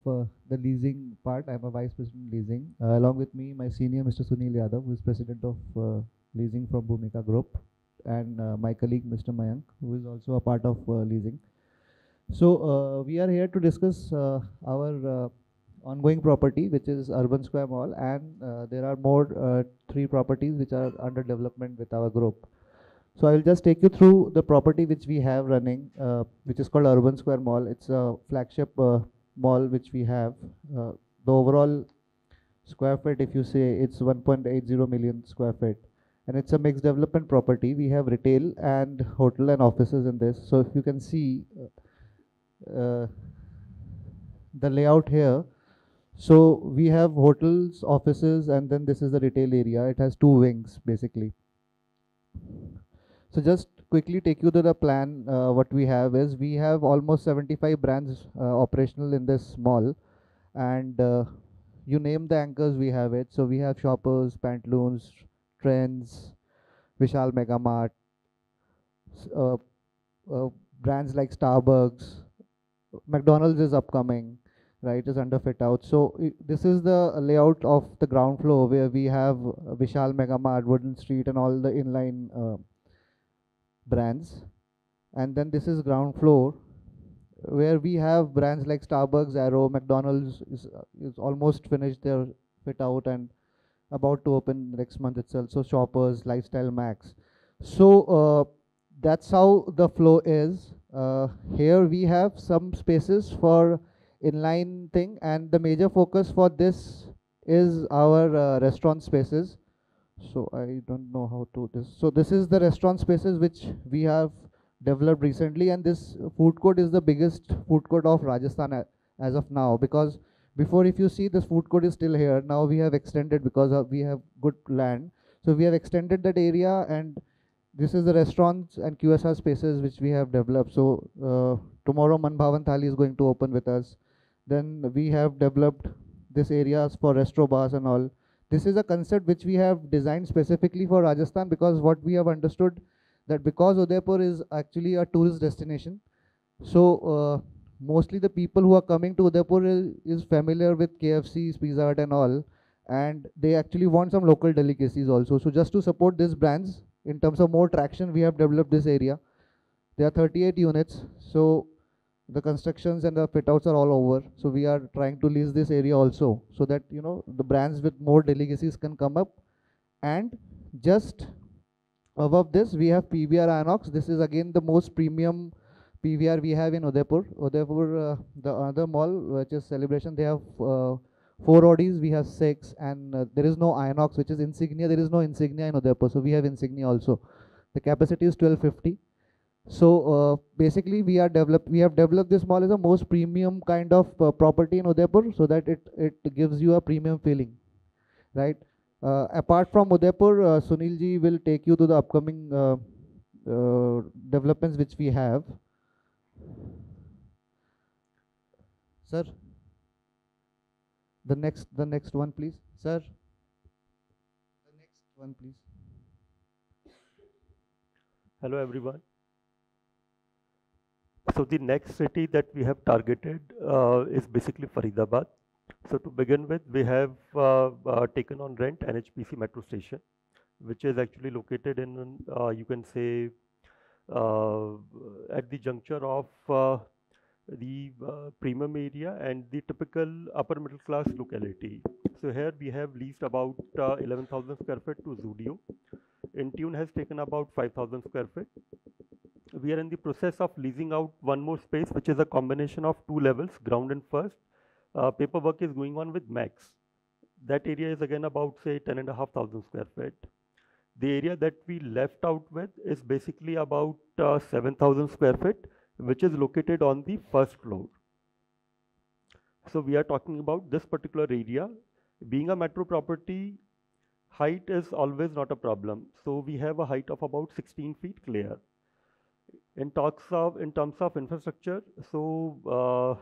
the leasing part. I'm a vice president leasing. Along with me, my senior, Mr. Sunil Yadav, who is president of leasing from Bhumika Group, and my colleague, Mr. Mayank, who is also a part of leasing. So we are here to discuss our ongoing property, which is Urban Square Mall, and there are more three properties which are under development with our group. So I will just take you through the property which we have running, which is called Urban Square Mall. It's a flagship mall which we have. The overall square feet, if you say, it's 1.80 million square feet. And it's a mixed development property. We have retail and hotel and offices in this. So if you can see uh, the layout here, so we have hotels, offices, and then this is the retail area. It has two wings basically. So just quickly take you to the plan. What we have is we have almost 75 brands operational in this mall, and you name the anchors, we have it. So we have Shoppers, Pantaloons, Trends, Vishal Mega Mart, s- uh, uh, brands like Starbucks, McDonald's is upcoming, right? Is under fit out. So this is the layout of the ground floor where we have Vishal Mega Mart, Wooden Street, and all the inline brands. And then this is ground floor where we have brands like Starbucks, Arrow, McDonald's is almost finished their fit out and about to open next month itself. So Shoppers, Lifestyle Max. So that's how the flow is. Here we have some spaces for inline thing, and the major focus for this is our restaurant spaces. So I don't know how to this. So this is the restaurant spaces which we have developed recently, and this food court is the biggest food court of Rajasthan as of now, because before, if you see, this food court is still here. Now we have extended because we have good land. So we have extended that area, and this is the restaurants and QSR spaces which we have developed. So tomorrow Man Bhavan Thali is going to open with us. Then we have developed this areas for restaurant bars and all. This is a concept which we have designed specifically for Rajasthan, because what we have understood that because Udaipur is actually a tourist destination, so mostly the people who are coming to Udaipur is familiar with KFC's, Pizza Hut and all, and they actually want some local delicacies also. So just to support these brands in terms of more traction, we have developed this area. There are 38 units, so the constructions and the fit outs are all over. So we are trying to lease this area also, so that the brands with more delicacies can come up. And just above this, we have PVR Inox. This is again the most premium PVR we have in Udaipur. The other mall, which is Celebration, they have four Audis, we have six, and there is no Inox, which is Insignia. There is no Insignia in Udaipur, so we have Insignia also. The capacity is 1250. So basically, we have developed this mall as a most premium kind of property in Udaipur, so that it gives you a premium feeling, right? Apart from Udaipur, Sunil ji will take you to the upcoming developments which we have. Sir, the next one, please. Sir, the next one, please. Hello everyone. So the next city that we have targeted is basically Faridabad. So to begin with, we have taken on rent NHPC metro station, which is actually located in, you can say, uh, at the juncture of the premium area and the typical upper middle class locality. So here we have leased about 11,000 square feet to Zudio. Intune has taken about 5,000 square feet. We are in the process of leasing out one more space, which is a combination of two levels, ground and first. Paperwork is going on with Max. That area is again about, say, 10,500 square feet. The area that we left out with is basically about 7,000 square feet, which is located on the first floor. So we are talking about this particular area. Being a metro property, height is always not a problem. So we have a height of about 16 feet clear. In terms of infrastructure, so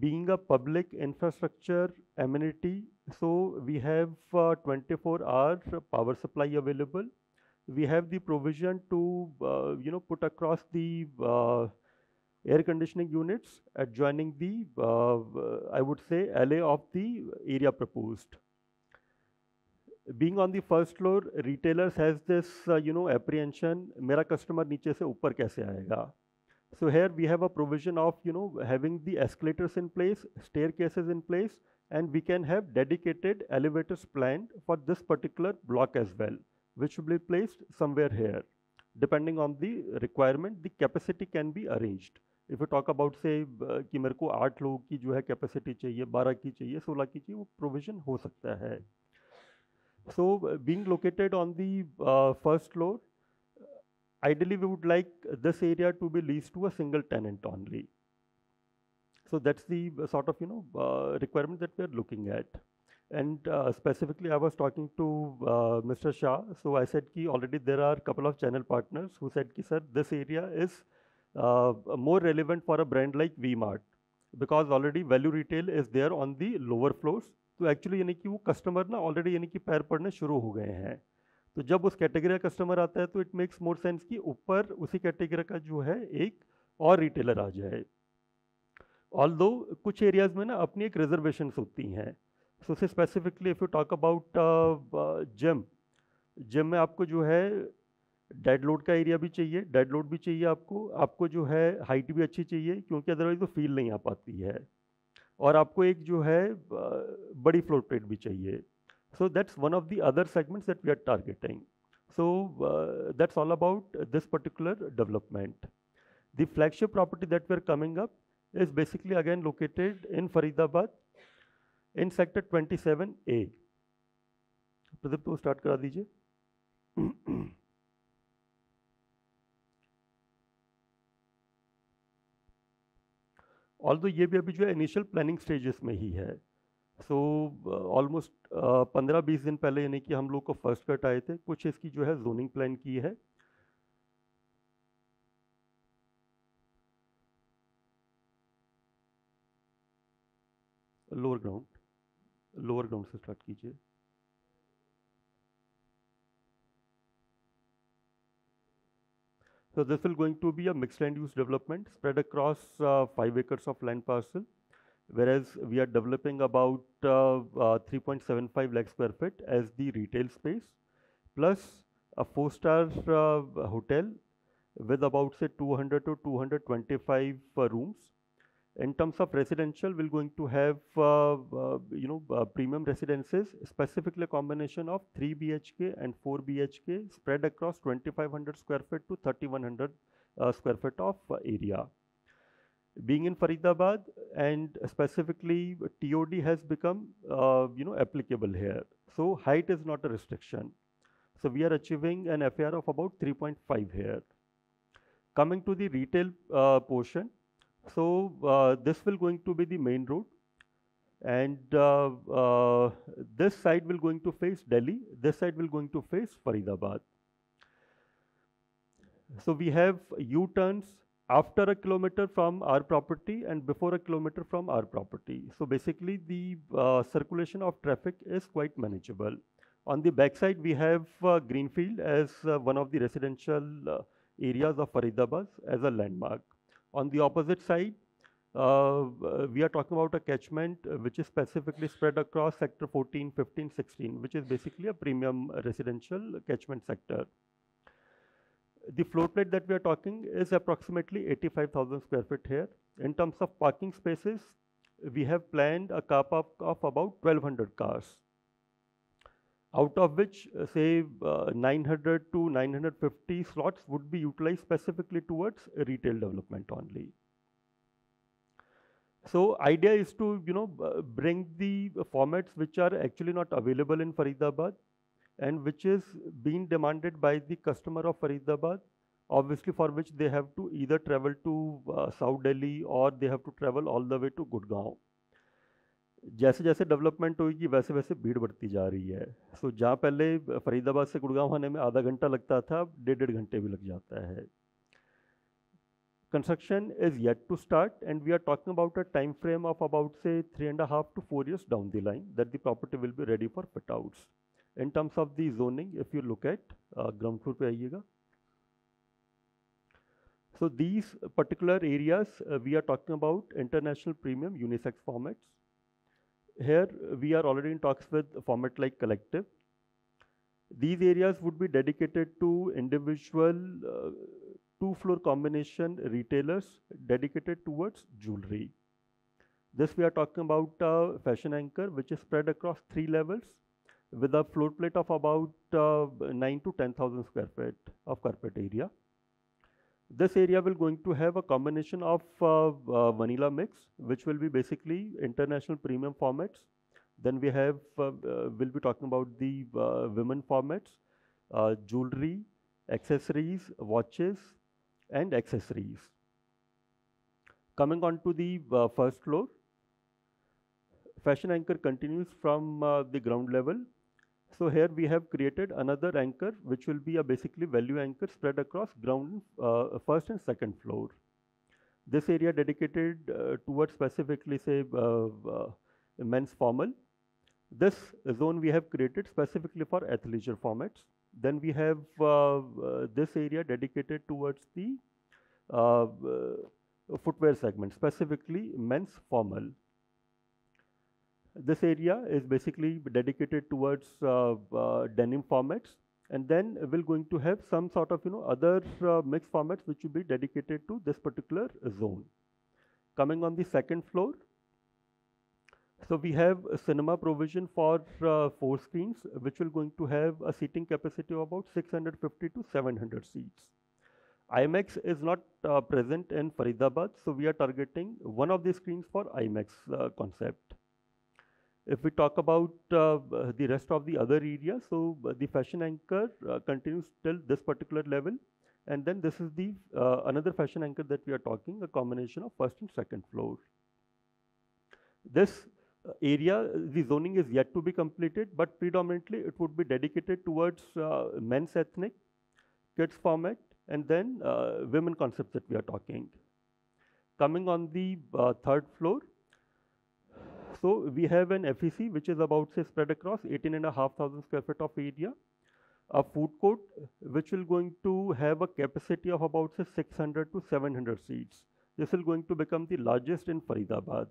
being a public infrastructure amenity, so we have 24-hour power supply available. We have the provision to put across the air conditioning units adjoining the, I would say, alley of the area proposed. Being on the first floor, retailers has this, apprehension, मेरा customer नीचे से ऊपर कैसे आएगा? So here we have a provision of, having the escalators in place, staircases in place, and we can have dedicated elevators planned for this particular block as well, which will be placed somewhere here. Depending on the requirement, the capacity can be arranged. If you talk about say कि मेरे को 8 लोगों की जो है capacity चाहिए, 12 की चाहिए, 16 की चाहिए, वो प्रोविजन हो सकता है. So being located on the first floor, ideally we would like this area to be leased to a single tenant only. So that's the sort of requirement that we are looking at. And specifically I was talking to Mr. Shah, so I said ki already there are a couple of channel partners who said ki sir, this area is more relevant for a brand like V-Mart, because already value retail is there on the lower floors. तो actually यानी कि वो customer ना already यानी कि पैर पड़ने शुरू हो गए हैं. तो जब उस कैटेगरी का कस्टमर आता है तो इट मेक्स मोर सेंस कि ऊपर उसी कैटेगरी का जो है एक और रिटेलर आ जाए. ऑल्दो कुछ एरियाज में ना अपनी एक रिजर्वेशन होती हैं. सो से specifically if you talk about gym में आपको जो है डेड लोड का एरिया भी चाहिए, डेड लोड भी चाहिए आपको जो है हाइट भी अच्छी चाहिए, क्योंकि अदरवाइज वो फील नहीं आ पाती है. और आपको एक जो है बड़ी फ्लोर प्लेट भी चाहिए. So that's one of the other segments that we are targeting. So that's all about this particular development. The flagship property that we are coming up is basically again located in Faridabad in sector 27A. Pradeep तो start करा दीजिए. Although ये भी अभी जो है initial planning stages में ही है. सो ऑलमोस्ट 15-20 दिन पहले यानी कि हम लोग को फर्स्ट कट आए थे. कुछ इसकी जो है जोनिंग प्लान की है. लोअर ग्राउंड से स्टार्ट कीजिए. So this will going to be a mixed land use development spread across 5 acres of land parcel, whereas we are developing about 3.75 lakh square feet as the retail space, plus a 4-star hotel with about say 200 to 225 rooms. In terms of residential, we're going to have premium residences, specifically a combination of 3 BHK and 4 BHK spread across 2500 square feet to 3100 square feet of area. Being in Faridabad, and specifically TOD has become applicable here. So height is not a restriction. So we are achieving an FAR of about 3.5 here. Coming to the retail portion, so this will going to be the main road, and this side will going to face Delhi, this side will going to face Faridabad. So we have U-turns after a kilometer from our property and before a kilometer from our property. So basically the circulation of traffic is quite manageable. On the back side we have Greenfield as one of the residential areas of Faridabad as a landmark. On the opposite side, we are talking about a catchment which is specifically spread across sector 14, 15, 16, which is basically a premium residential catchment sector. The floor plate that we are talking is approximately 85,000 square feet here. In terms of parking spaces, we have planned a car park of about 1200 cars, out of which say 900 to 950 slots would be utilized specifically towards retail development only. So idea is to bring the formats which are actually not available in Faridabad and which is being demanded by the customer of Faridabad, obviously for which they have to either travel to South Delhi or they have to travel all the way to Gurgaon. जैसे जैसे development होगी वैसे वैसे भीड़ बढ़ती जा रही है. सो जहाँ पहले फरीदाबाद से गुड़गांव आने में आधा घंटा लगता था, अब 1.5 घंटे भी लग जाता है. Construction is yet to start, and we are talking about a time frame of about say 3.5 to 4 years down the line that the property will be ready for fit outs. In terms of the zoning, if you look at ground floor पे आइएगा. So these particular areas, we are talking about international premium unisex formats. Here we are already in talks with a format like Collective. These areas would be dedicated to individual two-floor combination retailers dedicated towards jewelry. This we are talking about fashion anchor which is spread across 3 levels with a floor plate of about 9 to 10,000 square feet of carpet area. This area will going to have a combination of vanilla mix, which will be basically international premium formats. Then we have, we'll be talking about the women formats, jewelry, accessories, watches, and accessories. Coming on to the first floor, fashion anchor continues from the ground level. So here we have created another anchor which will be a basically value anchor spread across ground first and second floor. This area dedicated towards specifically say men's formal. This zone we have created specifically for athleisure formats. Then we have this area dedicated towards the footwear segment, specifically men's formal. This area is basically dedicated towards denim formats, and then we're going to have some sort of other mixed formats which will be dedicated to this particular zone. Coming on the second floor, so we have a cinema provision for 4 screens, which will going to have a seating capacity of about 650 to 700 seats. IMAX is not present in Faridabad, so we are targeting one of the screens for IMAX concept. If we talk about the rest of the other areas, so the fashion anchor continues till this particular level, and then this is the another fashion anchor that we are talking, a combination of first and second floor. This area, the zoning is yet to be completed, but predominantly it would be dedicated towards men's ethnic, kids format, and then women concepts that we are talking. Coming on the third floor, so we have an FEC which is about say spread across 18,500 square feet of area, a food court which will going to have a capacity of about say 600 to 700 seats. This will going to become the largest in Faridabad.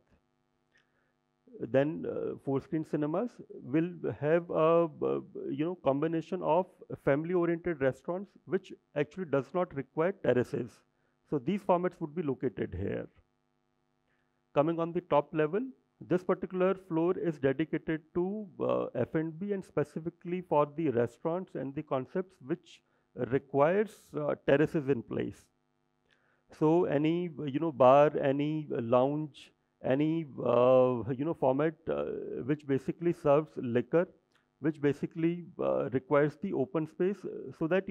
Then 4-screen cinemas will have a combination of family-oriented restaurants which actually does not require terraces. So these formats would be located here. Coming on the top level, this particular floor is dedicated to F&B and specifically for the restaurants and the concepts which requires terraces in place. So any bar, any lounge, any format which basically serves liquor, which basically requires the open space so that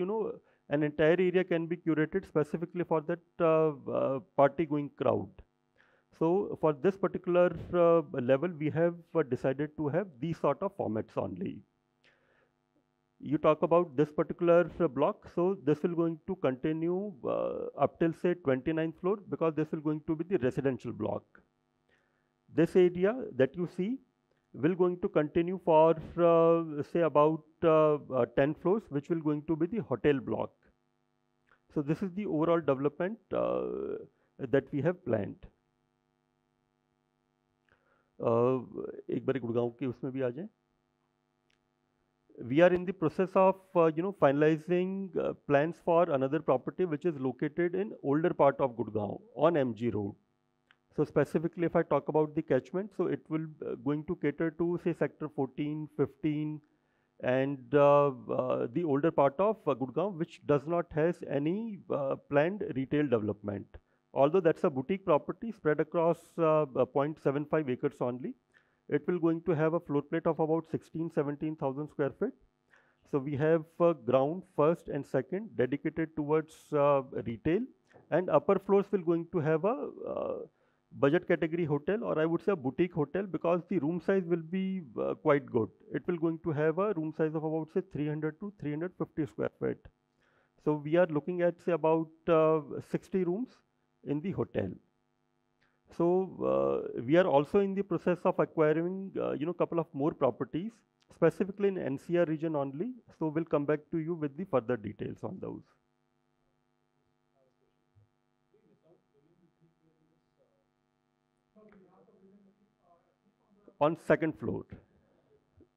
an entire area can be curated specifically for that party going crowd. So for this particular level, we have decided to have these sort of formats only. You talk about this particular block, so this will going to continue up till say 29th floor because this will going to be the residential block. This area that you see will going to continue for say about 10 floors, which will going to be the hotel block. So this is the overall development that we have planned. एक बार गुड़गांव के उसमें भी आ जाएं. We are in the process of finalizing plans for another property which is located in older part of Gurgaon on MG Road. So specifically, if I talk about the catchment, so it will going to cater to say sector 14, 15, and the older part of Gurgaon, which does not has any planned retail development. Although that's a boutique property spread across 0.75 acres only, it will going to have a floor plate of about 17,000 square feet. So we have ground first and second dedicated towards retail, and upper floors will going to have a budget category hotel, or I would say a boutique hotel, because the room size will be quite good. It will going to have a room size of about say 300 to 350 square feet. So we are looking at say about 60 rooms in the hotel. So we are also in the process of acquiring couple of more properties, specifically in NCR region only. So we'll come back to you with the further details on those. On second floor.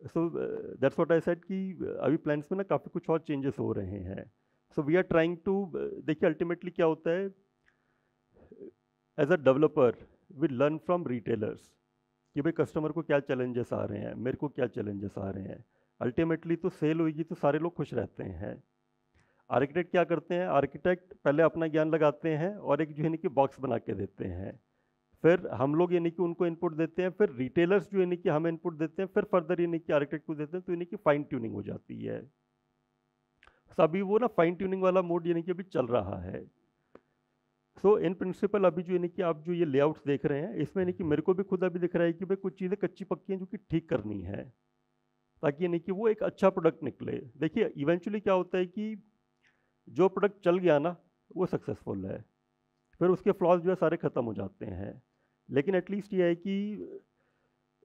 So that's what I said कि अभी plans में ना काफ़ी कुछ और changes हो रहे हैं. So we are trying to, देखिए अल्टीमेटली क्या होता है, as a developer we learn from retailers कि भाई कस्टमर को क्या चैलेंजेस आ रहे हैं, मेरे को क्या चैलेंजेस आ रहे हैं. अल्टीमेटली तो सेल होगी तो सारे लोग खुश रहते हैं. आर्किटेक्ट क्या करते हैं, आर्किटेक्ट पहले अपना ज्ञान लगाते हैं और एक जो है कि बॉक्स बना के देते हैं. फिर हम लोग यानी कि उनको इनपुट देते हैं, फिर रिटेलर्स जो यानी कि हमें इनपुट देते हैं, फिर फर्दर यानी कि आर्किटेक्ट को देते हैं, तो यानी कि फाइन ट्यूनिंग हो जाती है. तो अभी वो ना फाइन ट्यूनिंग वाला मोड यानी कि अभी चल रहा है. सो इन प्रिंसिपल अभी जो यानी कि आप जो ये लेआउट्स देख रहे हैं, इसमें यानी कि मेरे को भी खुद अभी दिख रहा है कि भाई कुछ चीज़ें कच्ची पक्की हैं जो कि ठीक करनी है, ताकि यानी कि वो एक अच्छा प्रोडक्ट निकले. देखिए इवेंचुअली क्या होता है कि जो प्रोडक्ट चल गया ना वो सक्सेसफुल है, फिर उसके फ्लॉज जो है सारे ख़त्म हो जाते हैं. लेकिन एटलीस्ट ये है कि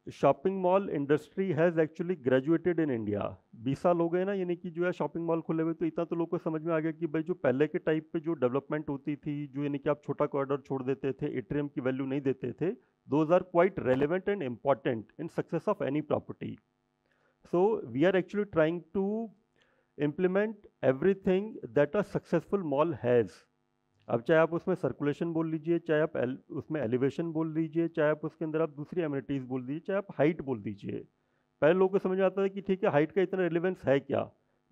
shopping mall industry has actually graduated in India. 20 साल हो गए ना यानी कि जो है शॉपिंग मॉल खुले हुए, तो इतना तो लोगों को समझ में आ गया कि भाई जो पहले के टाइप पे जो डेवलपमेंट होती थी, जो यानी कि आप छोटा कॉरिडोर छोड़ देते थे, एट्रियम की वैल्यू नहीं देते थे, those are quite relevant and important in success of any property. So we are actually trying to implement everything that a successful mall has. अब चाहे आप उसमें सर्कुलेशन बोल लीजिए, चाहे आप उसमें एलिवेशन बोल लीजिए, चाहे आप उसके अंदर आप दूसरी एमिनिटीज़ बोल दीजिए, चाहे आप हाइट बोल दीजिए. पहले लोगों को समझ में आता था कि ठीक है हाइट का इतना रेलिवेंस है क्या,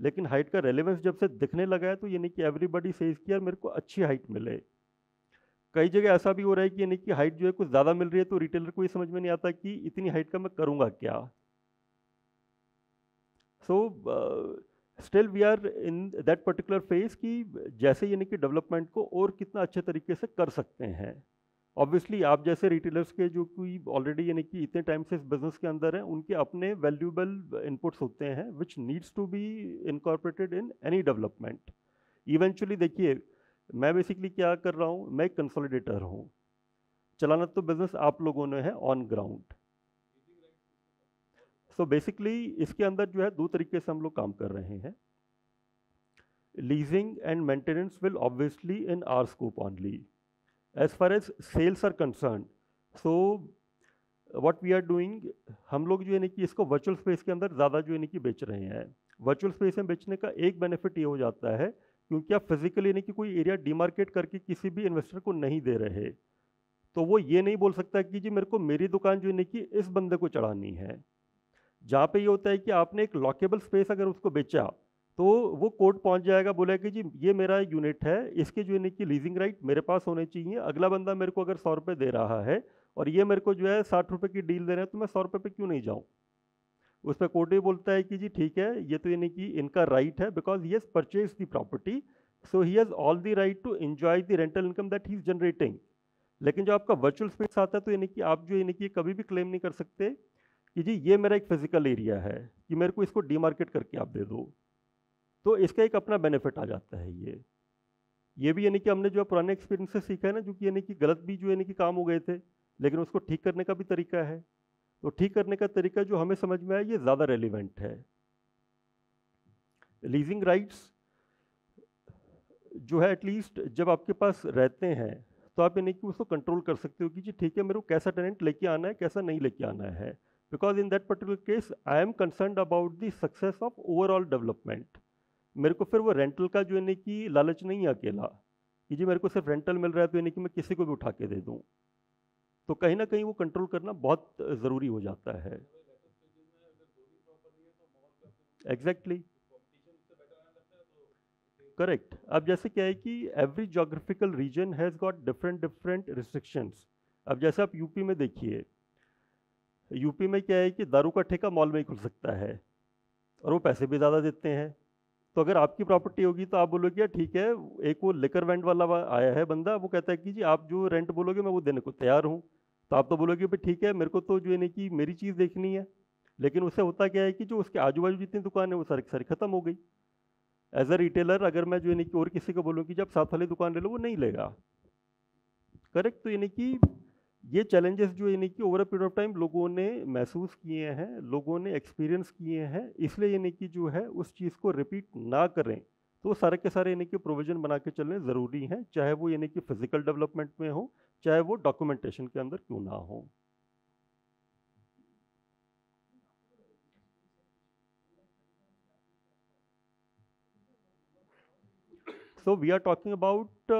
लेकिन हाइट का रेलिवेंस जब से दिखने लगा है तो यानी कि एवरीबडी सेज कि यार मेरे को अच्छी हाइट मिले. कई जगह ऐसा भी हो रहा है कि यानी कि हाइट जो है कुछ ज़्यादा मिल रही है, तो रिटेलर को ये समझ में नहीं आता कि इतनी हाइट का मैं करूँगा क्या. So still we are in that particular phase कि जैसे यानी कि डेवलपमेंट को और कितना अच्छे तरीके से कर सकते हैं. ऑब्वियसली आप जैसे रिटेलर्स के जो कोई ऑलरेडी यानी कि इतने टाइम से इस बिजनेस के अंदर हैं, उनके अपने वैल्यूएबल इनपुट्स होते हैं which needs to be incorporated in any development. Eventually देखिए मैं बेसिकली क्या कर रहा हूँ, मैं एक कंसोलिडेटर हूँ. चलाना तो बिजनेस आप लोगों ने है ऑन ग्राउंड. सो बेसिकली इसके अंदर जो है दो तरीके से हम लोग काम कर रहे हैं. Leasing and maintenance will obviously in our scope only. As far as sales are concern, so what we are doing, हम लोग जो है कि इसको वर्चुअल स्पेस के अंदर ज़्यादा जो है कि बेच रहे हैं. वर्चुअल स्पेस में बेचने का एक बेनिफिट ये हो जाता है क्योंकि आप फिजिकली यानी कि कोई एरिया डिमार्केट करके किसी भी इन्वेस्टर को नहीं दे रहे, तो वो ये नहीं बोल सकता कि जी मेरे को मेरी दुकान जो है कि इस बंदे को चढ़ानी है. जहाँ पे ये होता है कि आपने एक लॉकेबल स्पेस अगर उसको बेचा तो वो कोर्ट पहुँच जाएगा, बोलेगा कि जी ये मेरा यूनिट है, इसके जो है कि लीजिंग राइट मेरे पास होने चाहिए. अगला बंदा मेरे को अगर 100 रुपये दे रहा है और ये मेरे को जो है 60 रुपये की डील दे रहे हैं, तो मैं 100 रुपये पे क्यों नहीं जाऊँ. उस पर कोर्ट भी बोलता है कि जी ठीक है ये तो यानी कि इनका राइट है because he has purchase the property, so he has all the right to enjoy the rental income that he is generating. लेकिन जो आपका वर्चुअल स्पेस आता है तो यानी कि आप जो यानी कि कभी भी क्लेम नहीं कर सकते कि जी ये मेरा एक फिजिकल एरिया है कि मेरे को इसको डीमार्केट करके आप दे दो. तो इसका एक अपना बेनिफिट आ जाता है. ये भी यानी कि हमने जो पुराने एक्सपीरियंस से सीखा है ना, जो कि यानी कि गलत भी जो यानी कि काम हो गए थे, लेकिन उसको ठीक करने का भी तरीका है. तो ठीक करने का तरीका जो हमें समझ में आया ये ज़्यादा रेलिवेंट है. लीजिंग राइट्स जो है एटलीस्ट जब आपके पास रहते हैं तो आप यानी कि उसको कंट्रोल कर सकते हो कि जी ठीक है मेरे को कैसा टेनेंट लेके आना है, कैसा नहीं लेके आना है. Because in that particular case I am concern about the success of overall development. मेरे को फिर वो रेंटल का जो यानी कि लालच नहीं है अकेला कि जी मेरे को सिर्फ रेंटल मिल रहा है तो यानी कि मैं किसी को भी उठा के दे दूँ. तो कहीं ना कहीं वो कंट्रोल करना बहुत ज़रूरी हो जाता है. Exactly correct. अब जैसे क्या है कि every geographical region has got different different restrictions. अब जैसे आप यूपी में देखिए, यूपी में क्या है कि दारू का ठेका मॉल में ही खुल सकता है और वो पैसे भी ज़्यादा देते हैं. तो अगर आपकी प्रॉपर्टी होगी तो आप बोलोगे यार ठीक है, एक वो लिकर वेंट वाला आया है बंदा, वो कहता है कि जी आप जो रेंट बोलोगे मैं वो देने को तैयार हूँ. तो आप तो बोलोगे भाई ठीक है मेरे को तो जो है कि मेरी चीज़ देखनी है. लेकिन उससे होता क्या है कि जो उसके आजू बाजू जितनी दुकान है वो सारी सारी खत्म हो गई. एज अ रिटेलर अगर मैं जो है कि और किसी को बोलूँ कि जब साथ वाली दुकान ले लो, वो नहीं लेगा. करेक्ट. तो यानी कि ये चैलेंजेस जो यानी कि over a period of time लोगों ने महसूस किए हैं, लोगों ने एक्सपीरियंस किए हैं, इसलिए यानी कि जो है उस चीज़ को रिपीट ना करें. तो सारे के सारे यानी कि प्रोविजन बना के चलने ज़रूरी हैं, चाहे वो यानी कि फिजिकल डेवलपमेंट में हो, चाहे वो डॉक्यूमेंटेशन के अंदर क्यों ना हो. So we are talking about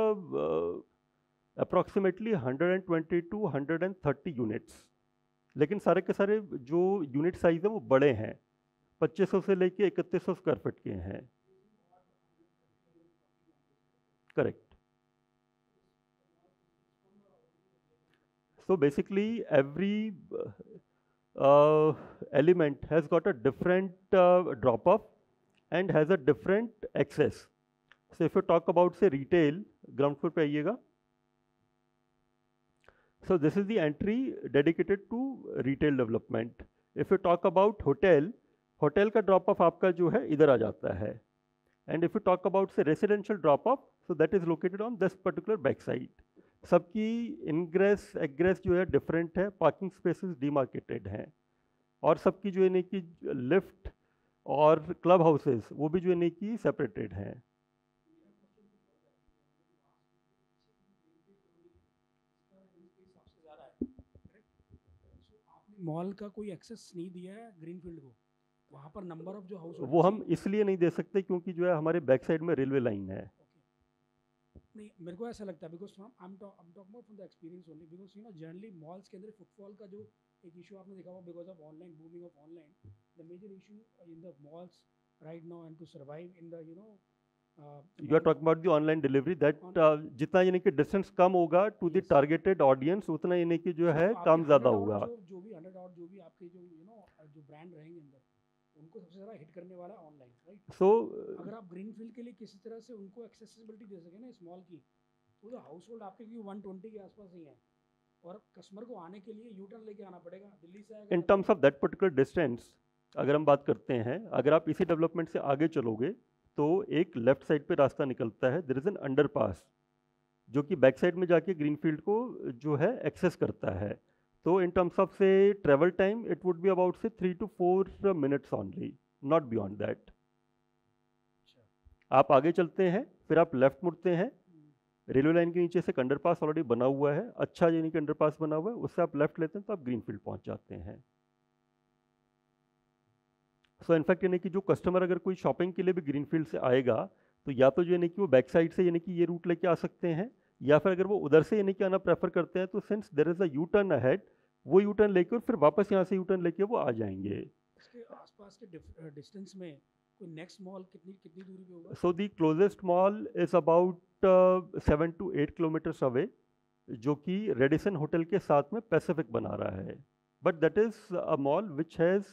approximately 120 to 130 units. लेकिन सारे के सारे जो यूनिट साइज है वो बड़े हैं, 2500 से लेके 3100 स्क्वायर फीट के हैं. Correct. So basically every element has got a different drop off and has a different access. So if you talk about say retail, ground floor पे आइएगा. So this is the entry dedicated to retail development. If you talk about hotel, hotel का drop off आपका जो है इधर आ जाता है. And if you talk about say residential drop off, so that is located on this particular back side. सबकी ingress एग्रेस जो है डिफरेंट है, पार्किंग स्पेसेस डिमार्केटेड हैं, और सबकी जो है नहीं कि लिफ्ट और क्लब हाउसेस वो भी जो है नहीं कि सेपरेटेड हैं. मॉल का कोई एक्सेस नहीं दिया है ग्रीनफील्ड को, वहाँ पर नंबर ऑफ जो हाउस वो हम इसलिए नहीं दे सकते क्योंकि जो है हमारे बैक साइड में रेलवे लाइन है. नहीं, मेरे को ऐसा लगता है because I am talking about from the experience only, because you know generally malls के अंदर फुटफॉल का जो एक इशू आपने देखा होगा because of online booming of online, the major issue in the malls right now and to survive in the you are talking about the online delivery that जितना यानी कि डिस्टेंस कम होगा टू द टारगेटेड ऑडियंस उतना यानी कि जो है काम ज़्यादा होगा. जो भी 100 और जो भी आपके जो जो ब्रांड रहेंगे अंदर उनको सबसे ज़्यादा हिट करने वाला ऑनलाइन, राइट. सो अगर आप ग्रीनफील्ड के लिए किसी तरह से उनको एक्सेसिबिलिटी दे सके ना स्मॉल की, तो हाउस होल्ड आपके क्योंकि 120 के आसपास ही है और कस्टमर को आने के लिए यू टर्न लेके आना पड़ेगा दिल्ली से. In terms of that particular distance अगर हम बात करते हैं, अगर आप इसी डेवलपमेंट से आगे चलोगे तो एक लेफ्ट साइड पे रास्ता निकलता है, देयर इज एन अंडरपास जो कि बैक साइड में जाके ग्रीनफील्ड को जो है एक्सेस करता है. तो इन टर्म्स ऑफ से travel time it would be about से 3 to 4 minutes only, not beyond that. आप आगे चलते हैं, फिर आप लेफ्ट मुड़ते हैं, रेलवे लाइन के नीचे से अंडरपास ऑलरेडी बना हुआ है, अच्छा यानी कि अंडरपास बना हुआ है, उससे आप लेफ्ट लेते हैं तो आप ग्रीनफील्ड पहुंच जाते हैं. सो इनफैक्ट यानी कि जो कस्टमर अगर कोई शॉपिंग के लिए भी ग्रीनफील्ड से आएगा तो या तो जो यानी कि वो बैक साइड से यानी कि ये रूट लेके आ सकते हैं, या फिर अगर वो उधर से यानी कि आना प्रेफर करते हैं तो since there is a U turn ahead, वो यू टर्न लेके और फिर वापस यहाँ से यू टर्न लेके वो आ जाएंगे. इसके आसपास के डिस्टेंस में कोई नेक्स्ट मॉल कितनी दूरी पे होगा? So the closest mall is about 7 to 8 kilometers away, जो कि रेडिसन होटल के साथ में पैसिफिक बना रहा है. But that is a mall which has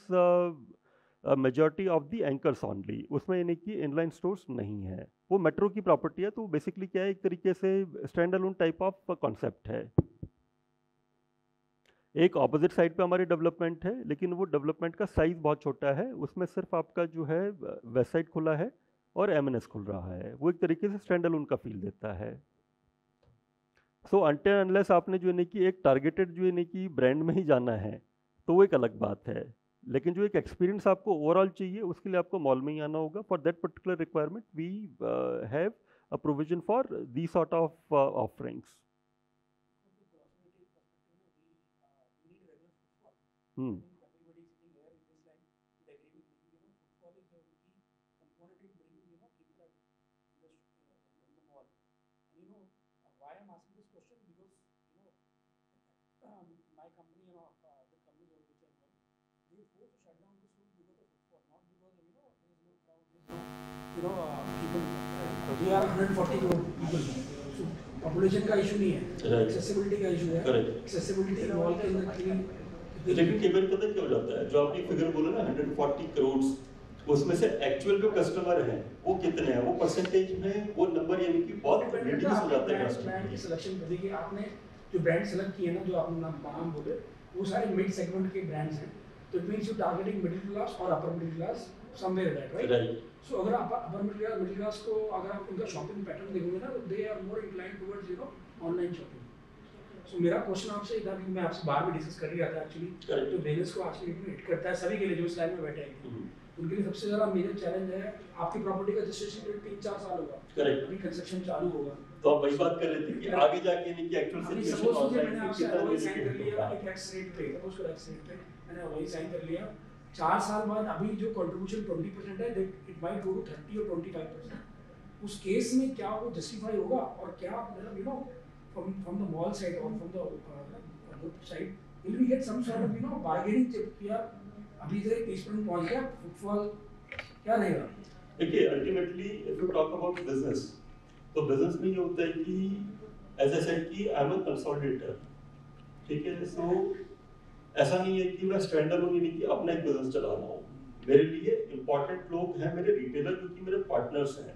majority of the anchors only, उसमें यानी कि इनलाइन स्टोर्स नहीं है. वो मेट्रो की प्रॉपर्टी है, तो बेसिकली क्या है, एक तरीके से stand alone type of concept है. एक ऑपोजिट साइड पे हमारी डेवलपमेंट है, लेकिन वो डेवलपमेंट का साइज बहुत छोटा है, उसमें सिर्फ आपका जो है वेस्ट साइड खुला है और एमएनएस खुल रहा है. वो एक तरीके से स्टैंड अलोन का फील देता है. सो अनटिल अनलेस आपने जो है कि एक टारगेटेड जो है कि ब्रांड में ही जाना है तो वो एक अलग बात है, लेकिन जो एक एक्सपीरियंस आपको ओवरऑल चाहिए उसके लिए आपको मॉल में ही आना होगा. For that particular requirement we have a provision for the sort of offerings. They are 140 crore people. So population का इशू नहीं है, accessibility का इशू है. Accessibility मॉल के अंदर क्लीन. लेकिन कई बार पता क्या हो जाता है, जो आपने फिगर बोला ना 140 करोड़, उसमें से एक्चुअल जो कस्टमर हैं वो कितने हैं, वो परसेंटेज में वो नंबर यानी कि बहुत रिड्यूस हो जाता है. ब्रांड की सिलेक्शन देखिए, आपने जो ब्रांड सेलेक्ट किए ना, जो आपने नाम बोले, वो सारे मिड सेगमेंट के ब्रांड्स हैं. तो it means you targeting middle class और upper middle class somewhere that, right. So अगर आप अपर मिडिल क्लास को अगर आप उनका शॉपिंग पैटर्न देखोगे ना, तो they are more inclined towards online shopping. So मेरा क्वेश्चन आपसे था कि मैं आपसे बाहर भी डिस्कस कर ही रहा था एक्चुअली, तो बिजनेस को आज हिट करता है सभी के लिए जो इस लाइन में बैठे हैं, उनके लिए सबसे ज़्यादा मेजर चैलेंज है. आपकी प्रॉपर्टी का रजिस्ट्रेशन पीरियड 3-4 साल होगा, अभी कंस्ट्रक्शन चालू होगा. तो आप वही बात कर रहे थे कि आगे जाके नहीं कि एक्चुअल सिचुएशन ऑनलाइन मैंने आपसे वही साइन कर लिया एक एक्स रेट पे, सपोज कर एक्स रेट पे मैंने वही साइन कर लिया. 4 साल बाद अभी जो कंट्रीब्यूशन 20% है, it might go to 30 or 25%. उस केस में क्या वो जस्टिफाई होगा और क्या मतलब from the mall side or from the side will we get some sort of bargaining chip कि यार अभी इधर 30% पहुंच गया फुटफॉल क्या रहेगा? देखिए ultimately if you talk about business, तो बिजनेस में ये होता है कि एज आई सेड कि आई एम अ कंसोलिडेटर, ठीक है। सो ऐसा नहीं है कि मैं स्टैंड अलोन यानी कि अपना एक बिजनेस चला रहा हूँ। मेरे लिए इंपॉर्टेंट लोग हैं मेरे रिटेलर, क्योंकि मेरे पार्टनर्स हैं।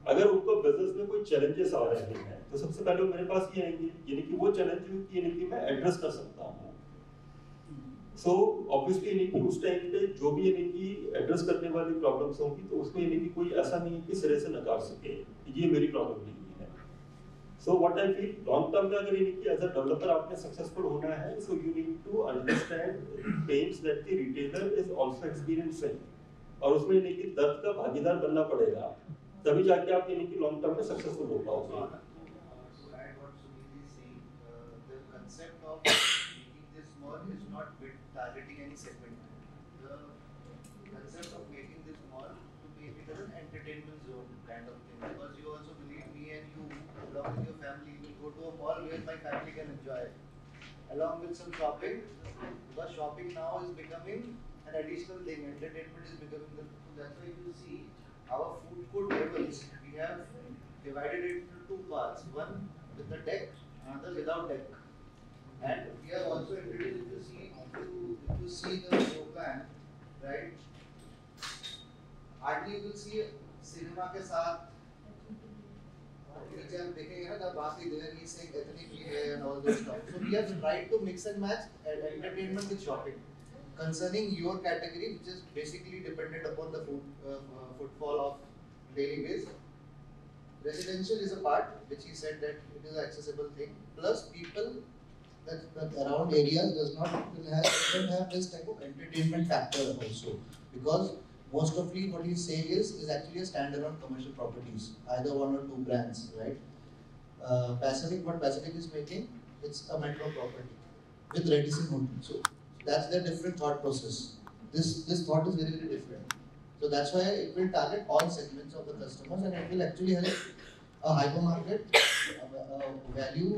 अगर उनको बिजनेस में कोई चैलेंजेस आ रहे हैं तो सबसे पहले वो मेरे पास ही आएंगे, यानी कि वो चैलेंज यानी कि मैं एड्रेस कर सकता हूँ। सो ऑब्वियसली यानी कि उस टाइम पे जो भी यानी कि एड्रेस करने वाली प्रॉब्लम्स होंगी तो उसमें यानी कि कोई ऐसा नहीं है कि सिरे से नकार सके ये मेरी प्रॉब्लम नहीं है। So what I feel long term में अगर यानी कि एज अ डेवलपर आपने सक्सेसफुल होना है, so you need to understand pains that the retailer is also experiencing, और उसमें यानी कि दर्द का भागीदार बनना पड़ेगा, तभी जाके आप यानी कि लॉन्ग टर्म में सक्सेसफुल हो पाओगे। Is not targeting any segment. The concept of making this mall to make it as an entertainment zone kind of thing, because you also believe me and you along with your family will go to a mall where my family can enjoy along with some shopping, because shopping now is becoming an additional thing, entertainment is becoming the, that's why you see our food court levels, we have divided it into two parts, one with the deck, another without deck. And we are also introduced, if you see the show plan, right? Hardly you will see cinema के साथ नीचे हम देखेंगे ना तब बाकी there he is saying ethnic भी है and all those stuff. So we have tried to mix and match entertainment with shopping. Concerning your category, which is basically dependent upon the footfall of daily base. Residential is a part which he said that it is an accessible thing. Plus people that around areas don't have this type of entertainment factor also, because most of what he's saying is actually a standalone commercial properties, either one or two brands, right? Pacific, what Pacific is making, it's a metro property with Radisson Hotel. So that's the different thought process. This thought is very, very different. So that's why it will target all segments of the customers, and it will actually help a hypermarket, value,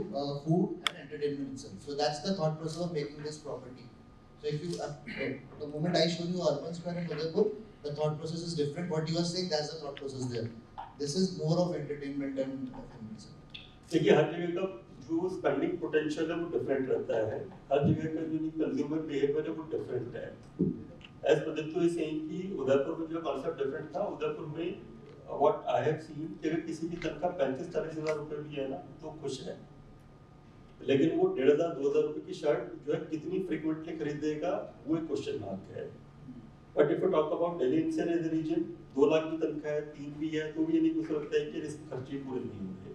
food and entertainment itself. So that's the thought process of making this property. So if you, the moment I show you Urban Square in Udaipur, the thought process is different. What you are saying, that's the thought process there. This is more of entertainment and FM. देखिए हर जगह का जो spending potential है वो different रहता है, हर जगह का जो कंज्यूमर बिहेवियर है वो डिफरेंट है। एज प्रदीप्तो इज सेइंग कि उदयपुर में जो कॉन्सेप्ट डिफरेंट था, उदयपुर में व्हाट आई हैव सीन कि अगर किसी की तनख्वाह 35-40 हज़ार रुपए भी है ना तो खुश है, लेकिन वो 1500-2000 रुपए की शर्ट जो है कितनी फ्रीक्वेंटली खरीदेगा वो एक क्वेश्चन मार्क है। But if you talk about Delhi NCR as a region, 2 lakh की तनख्वाह है, 3 भी है, तो भी ये नहीं कुछ लगता है कि इसके खर्चे पूरे नहीं होंगे,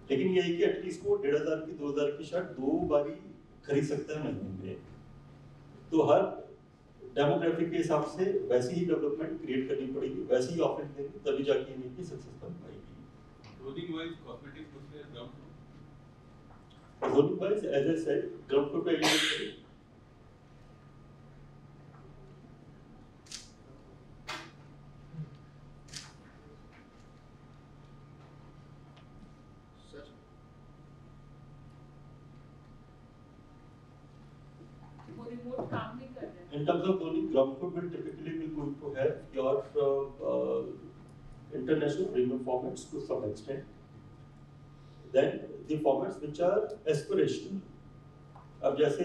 लेकिन ये है कि एटलीस्ट वो 1500 की 2000 की शर्ट 2 बारी खरीद सकता है महीने में। तो हर डेमोग्राफिक के हिसाब से वैसी ही डेवलपमेंट क्रिएट करनी पड़ेगी, वैसी ही ऑफरिंग देंगे, तभी जाके इनकी सक्सेस बन पाएगी। क्लोथिंग वाइज कॉस्मेटिक्स उसमें ground floor, clothing wise as I said ground floor पे एलिमेंट रिमोट काम नहीं कर रहे हैं। In terms of clothing, ground floor will typically be going to have your international premium formats to some extent. Then the formats which are aspirational. अब जैसे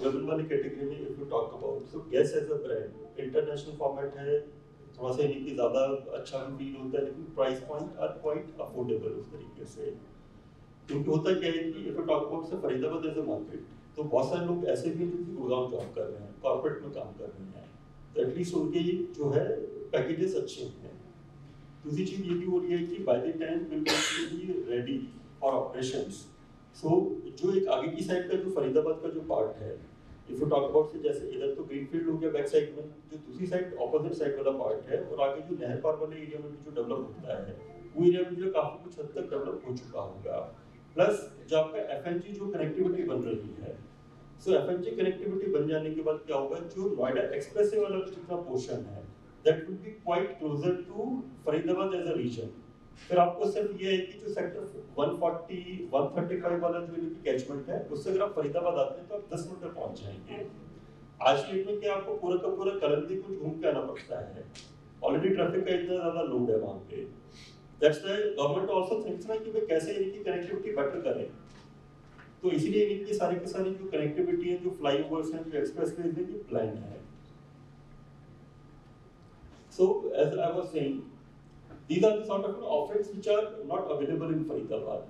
women वाली category में if you talk about, so Guess as a brand international format है, थोड़ा सा इनकी ज़्यादा अच्छा भी फील होता है, लेकिन price point are quite affordable उस तरीके से। क्योंकि होता क्या है कि if you talk about से फरीदाबाद as a market, तो बहुत सारे लोग ऐसे भी हैं जो गुड़गांव जॉब कर रहे हैं, कॉर्पोरेट में काम कर रहे हैं, तो एटलीस्ट उनके जो है पैकेजेस अच्छे हैं। दूसरी चीज़ ये भी हो रही है कि by the time will be ready for operations. So जो एक आगे की साइड का जो फरीदाबाद का जो पार्ट है, इफ यू टॉक अबाउट से जैसे इधर तो ग्रीनफील्ड हो गया बैक साइड में, जो दूसरी साइड अपोजिट साइड वाला पार्ट है और आगे जो नहर पार वाले एरिया में जो डेवलप होता है वो एरिया में जो काफ़ी कुछ हद तक डेवलप हो चुका होगा। प्लस जो आपका एफएमजी जो कनेक्टिविटी बन रही है, सो एफएमजी कनेक्टिविटी बन जाने के बाद क्या होगा, जो नोएडा एक्सप्रेसवे वाला जितना पोर्शन है that will be quite closer to Faridabad as a region. फिर आपको सिर्फ ये है कि जो सेक्टर 140 135 वाला जो इनकी कैचमेंट है उससे अगर आप फरीदाबाद आते हैं तो आप 10 मिनट में पहुंच जाएंगे। आज की डेट में क्या आपको पूरा का पूरा कलंदी को घूम के आना पड़ता है, ऑलरेडी ट्रैफिक का इतना ज्यादा लोड है वहां पे। That's why government also thinks ना कि वे कैसे इनकी कनेक्टिविटी बेटर करें, तो इसीलिए इनकी सारी की सारी जो कनेक्टिविटी है, जो फ्लाईओवर्स हैं, जो एक्सप्रेसवेज हैं, ये प्लान है। So as I was saying, these are the sort of offerings which are not available in Faridabad.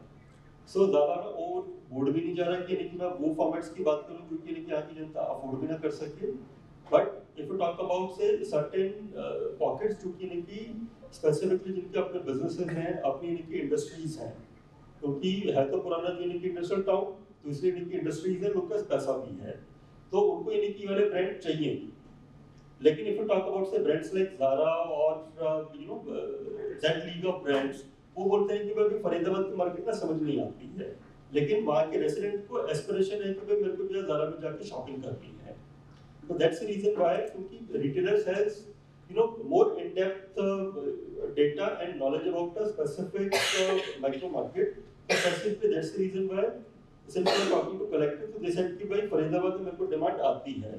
So ज़्यादा मैं और बोर्ड भी नहीं जा रहा कि मैं वो फॉर्मेट्स की बात करूं जो कि यहाँ की जनता अफोर्ड भी ना कर सके। But if you talk about say certain pockets जो कि स्पेसिफिकली जिनके अपने बिजनेसेस हैं, अपनी इनकी इंडस्ट्रीज हैं, क्योंकि है तो पुराना जो इनकी इंडस्ट्रियल टाउन, तो इसलिए इनकी इंडस्ट्रीज है, लोग का पैसा भी है, तो उनको इनकी वाले ब्रांड चाहिए। लेकिन if you talk about say brands like Zara और that league of brands, वो बोलते हैं कि भाई फरीदाबाद की मार्केट ना समझ नहीं आती है, लेकिन वहाँ के रेसिडेंट को एस्पिरेशन है कि भाई मेरे को जो है ज़ारा में जाके शॉपिंग करनी है। तो दैट्स द रीजन व्हाई, क्योंकि retailers has more in-depth data and knowledge about a specific micro market. So specifically that's the reason why since we are talking to collectors, so they said कि भाई फरीदाबाद में मेरे को demand आती है,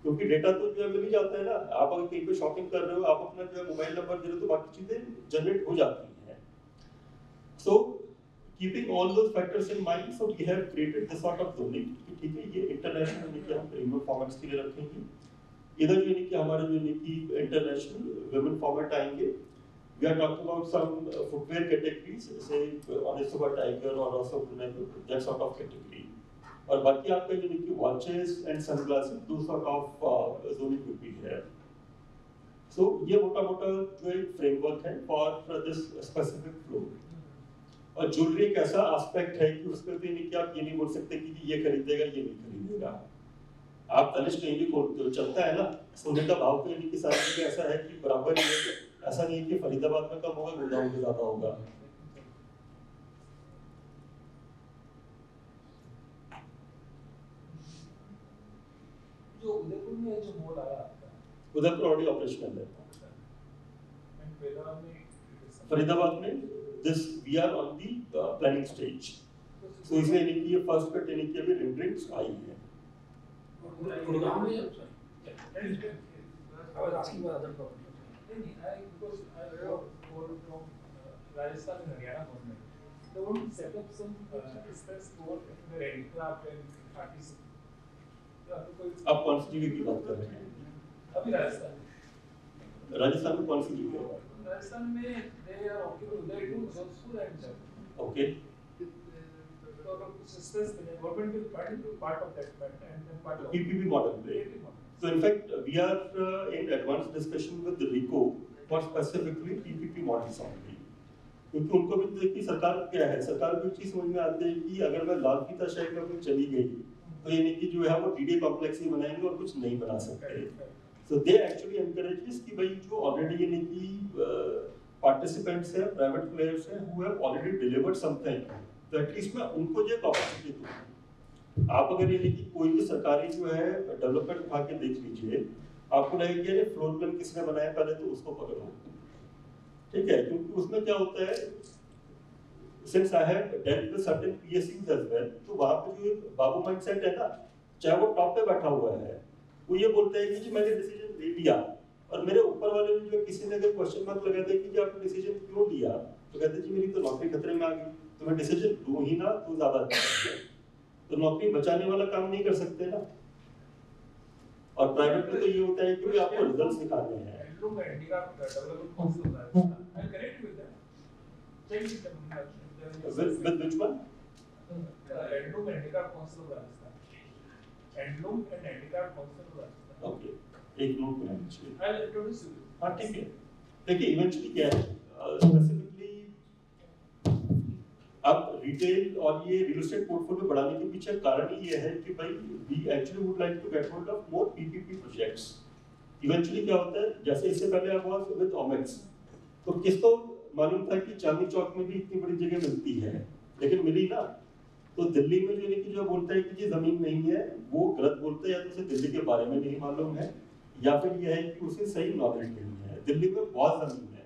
क्योंकि data तो जो है मिल ही जाता है ना। आप अगर कहीं पे शॉपिंग कर रहे हो, आप अपना जो है मोबाइल नंबर दे रहे हो, तो बाकी चीजें जनरेट हो जाती हैं। So keeping all those factors in mind, so we have created this sort of zoning, ठीक है, ये इंटरनेशनल यानी कि हम प्रीमियम फॉर्मेट्स के लिए रखेंगे। इधर जो यानी कि हमारे जो यानी कि इंटरनेशनल वुमेन फॉर्मेट आएंगे। We are talking about some footwear categories, say Onitsuka Tiger or also that sort of category. और बाकी आपका जो यानी कि वॉचेस एंड सनग्लासेस, दो sort of zoning will be here. So ये मोटा-मोटा जो एक फ्रेमवर्क है फॉर दिस स्पेसिफिक फ्लोर। और ज्वेलरी एक ऐसा एस्पेक्ट है कि उसमें भी नहीं कि आप ये नहीं बोल सकते कि ये खरीदेगा ये नहीं खरीदेगा। आप तनिष्क कहीं भी खोलते हो, चलता है ना, सोने का भाव तो यानी कि सारी चीजें ऐसा है कि बराबर ही है, ऐसा नहीं है कि फरीदाबाद में कम होगा गुड़गांव में ज्यादा होगा। जो उदयपुर में जो मॉल आया आपका, उदयपुर ऑलरेडी ऑपरेशनल है। फरीदाबाद में this we are on the planning stage, so इसमें यानी कि ये फर्स्ट कट यानी कि अभी रेंडरिंग्स आई है। गुड़गांव में I was asking about other properties. Because I heard from Rajasthan and Haryana government, they want to set up some business for their handicraft and artists. आप कौन सी जगह की बात कर रहे हैं? अभी राजस्थान में कौन सी जगह है? राजस्थान में they are occupied Udaipur, Jodhpur and Jaipur. Okay. So systems government will part of that and then part of PPP model. So in fact we are in advanced discussion with RICO for specifically PPP models only. क्योंकि उनको भी देखिए सरकार क्या है, सरकार को चीज समझ में आती है कि अगर मैं लाल फीता शहर में अपनी चली गई तो यानी कि जो है वो डीडे कॉम्प्लेक्स ही बनाएंगे और कुछ नहीं बना सकते। So they actually encourages कि भाई जो ऑलरेडी यानी कि पार्टिसिपेंट्स हैं, प्राइवेट प्लेयर्स हैं, who have already delivered something, तो एटलीस्ट मैं उनको जो अपॉर्चुनिटी दूँ। आप अगर यानी कि कोई भी सरकारी जो है डेवलपमेंट उठा के देख लीजिए, आपको लगेगा कि अरे फ्लोर प्लान किसने बनाया, पहले तो उसको पकड़ो, ठीक है, क्योंकि उसमें क्या होता है, since I have dealt with certain PSUs as well, तो वहाँ पे जो बाबू माइंडसेट है ना, चाहे वो टॉप पे बैठा हुआ है, वो ये बोलता है कि जी मैंने डिसीजन ले लिया, और मेरे ऊपर वाले ने जो किसी ने अगर क्वेश्चन मार्क लगा दिया कि जी आपने डिसीजन क्यों लिया, तो कहते जी मेरी तो नौकरी खतरे में आ गई, तो मैं डिसीजन लूँ ही ना तो ज्यादा अच्छा है। तो नौकरी बचाने वाला काम नहीं कर सकते ना। और प्राइवेट में तो ये होता है कि आपको रिजल्ट्स दिखाने हैं। With which one? Handloom Handicraft Council of Rajasthan. Handloom and Handicraft Council of Rajasthan. Okay, एक नोट करना चाहिए। I'll introduce you. हाँ ठीक है। देखिए इवेंचुअली क्या है, स्पेसिफिकली अब रिटेल और ये रियल एस्टेट पोर्टफोलियो बढ़ाने के पीछे कारण ही ये है कि भाई we actually would like to get hold of more PPP projects. Eventually क्या होता है, जैसे इससे पहले आप वाज विद ओमेक्स, तो किसको मालूम था कि चांदनी चौक में भी इतनी बड़ी जगह मिलती है, लेकिन मिली ना। तो दिल्ली में जो कि जो बोलता है कि ये जमीन नहीं है, वो गलत बोलता है, या तो उसे दिल्ली के बारे में नहीं मालूम है, या फिर यह है कि उसे सही नॉलेज नहीं है। दिल्ली में बहुत जमीन है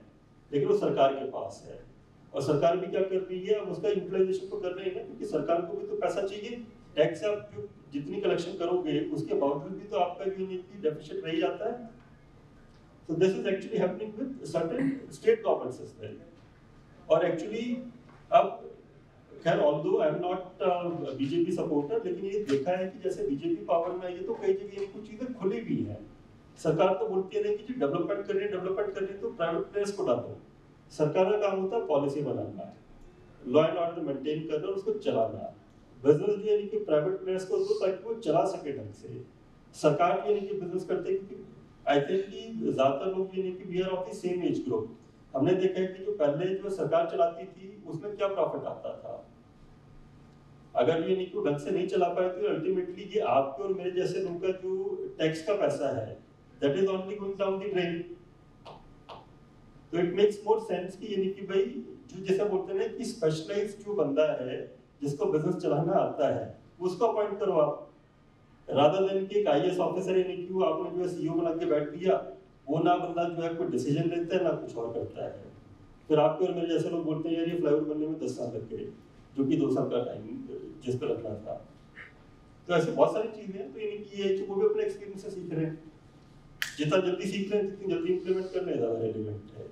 लेकिन वो सरकार के पास है, और सरकार भी क्या कर रही है, अब उसका यूटिलाइजेशन तो कर रही है ना, क्योंकि सरकार को भी तो पैसा चाहिए। टैक्स से आप जो जितनी कलेक्शन करोगे उसके बावजूद भी तो आपका जो डेफिसिट रह जाता है। So this is actually happening with certain state governments as well. और एक्चुअली अब खैर although I am not BJP supporter, लेकिन ये देखा है कि जैसे बीजेपी पावर में आई है तो कई जगह कुछ चीजें खुली भी हैं। सरकार तो बोलती है कि जो डेवलपमेंट कर रही है तो प्राइवेट प्लेयर्स को डालो। सरकार का काम होता है policy banana, law and order maintain करना और उसको चलाना। बिजनेस जो है कि प्राइवेट प्लेयर्स को दो ताकि वो चला सके ढंग से। सरकार ये नहीं कि बिजनेस करते हैं, आई थिंक कि ज्यादातर लोग ये नहीं कि we are of the same age group. हमने देखा है कि जो पहले जो सरकार चलाती थी उसमें क्या प्रॉफिट आता था। अगर ये नहीं ढंग से नहीं चला पाए तो अल्टीमेटली ये आपके और मेरे जैसे लोगों का जो टैक्स का पैसा है that is only going down the drain. तो इट मेक्स मोर सेंस कि यानी कि भाई जो जैसा बोलते हैं कि स्पेशलाइज्ड जो बंदा है जिसको बिजनेस चलाना आता है उसको अपॉइंट करो आप, रादर देन कि एक आईएएस ऑफिसर यानी कि वो आपने जो है सीईओ बना के बैठ दिया, वो ना बंदा जो है कोई डिसीजन लेता है ना कुछ और करता है। फिर आपके और मेरे जैसे लोग बोलते हैं यार ये फ्लाईओवर बनने में 10 साल लग गए, जो कि 2 साल का टाइम जिस पर लगना था। तो ऐसे बहुत सारी चीजें हैं। तो यानी कि ये वो भी अपने एक्सपीरियंस से सीख रहे हैं। जितना जल्दी सीख रहे हैं जितनी जल्दी इंप्लीमेंट करना ज़्यादा रेलिवेंट है।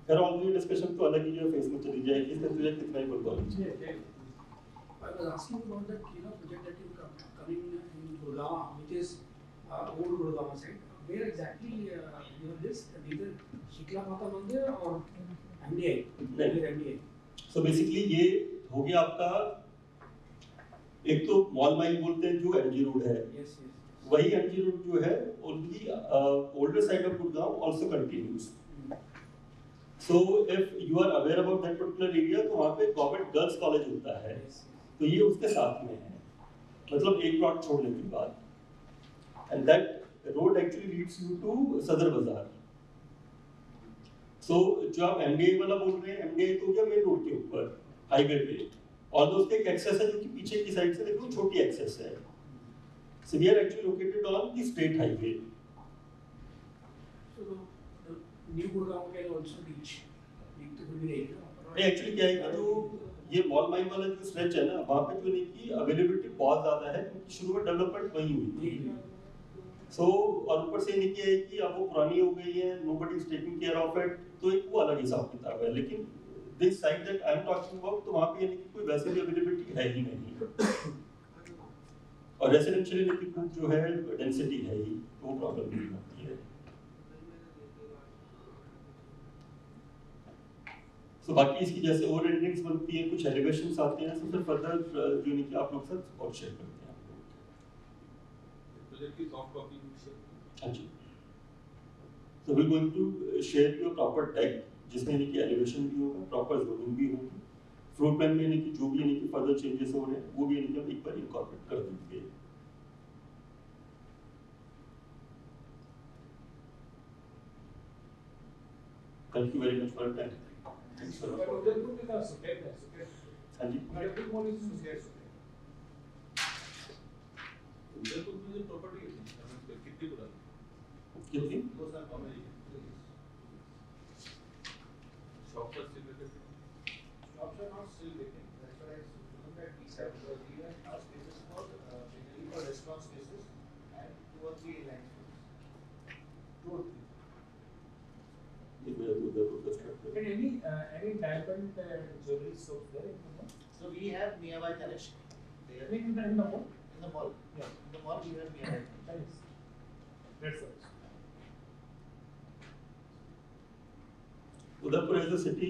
खैर ऑलरेडी डिस्कशन तो अलग ही जो फेस में चली जाएगी, इसका तुझे कितना ही बोल I was asking about that project that you coming in Gurgaon, which is old Gurgaon side. Where exactly you have this? Either Shikla Mata Mandir or MDI? MDI. So basically ये हो गया आपका, एक तो मॉल माइल बोलते हैं जो MG road है। Yes, yes. वही एमजी रोड जो है only older side of Gurgaon also continues. So if you are aware about that particular area, तो वहाँ पे गवर्नमेंट गर्ल्स कॉलेज होता है, तो ये उसके साथ में है, मतलब एक प्लॉट छोड़ने के बाद। And that road actually leads you to Sadar Bazaar. सो जो आप एमडीए वाला बोल रहे हैं, एमडीए तो क्या मेन रोड के ऊपर हाईवे पे, और उसके एक एक्सेस है जो कि पीछे की साइड से देखो छोटी एक्सेस है। So we are actually located on the state highway. So the new Gurgaon can also reach. Need to be ready. Actually क्या है कि जो ये मॉल माइन वाला जो स्ट्रेच है ना, वहाँ पे जो नहीं की अवेलेबिलिटी बहुत ज्यादा है क्योंकि शुरू में डेवलपमेंट वही हुई थी। सो और ऊपर से नहीं किया है कि अब वो पुरानी हो गई है, nobody is taking care of it, तो एक वो अलग हिसाब किताब है। लेकिन this side that I am talking about, तो वहाँ पे यानी कि कोई वैसे भी अवेलेबिलिटी है ही नहीं, और रेसिडेंशियल यानी कि खूब जो है डेंसिटी है ही, तो वो प्रॉब्लम नहीं होती है। तो बाकी इसकी जैसे और एंडिंग्स बनती हैं, कुछ एलिवेशंस आते हैं, तो फिर फर्दर जो नहीं कि आप लोग साथ और शेयर करते हैं आप लोग। प्रोजेक्ट की सॉफ्ट कॉपी हाँ जी। So we're going to share your proper deck, जिसमें यानी कि एलिवेशन भी होगा, प्रॉपर जोनिंग भी होगी, फ्लोर प्लान में यानी कि जो भी यानी कि फर्दर चेंजेस हो रहे हैं वो भी यानी कि हम एक बार इनकॉर्पोरेट कर देंगे। Thank you very much for your time. Thanks a lot. Udaipur के साथ सुकेत है, सुकेत। हाँ जी। Udaipur mall is Suket. उदयपुर में जो प्रॉपर्टी है कितनी पुरानी? कितनी? 2 साल कम है। शॉप पर स्टिल लेते हैं। Shops are not still vacant. That's why I looked at these side because we have now spaces for mainly for restaurant spaces and 2 or 3 line spaces. 2 or 3. एक मेरा उदयपुर का structure. And any diamond jewelry shops there in the mall? So we have Miyawai Tanishq there In the mall? in the mall. Yeah. In the mall we have Miyawai. Nice. That's all. Udaipur as a city,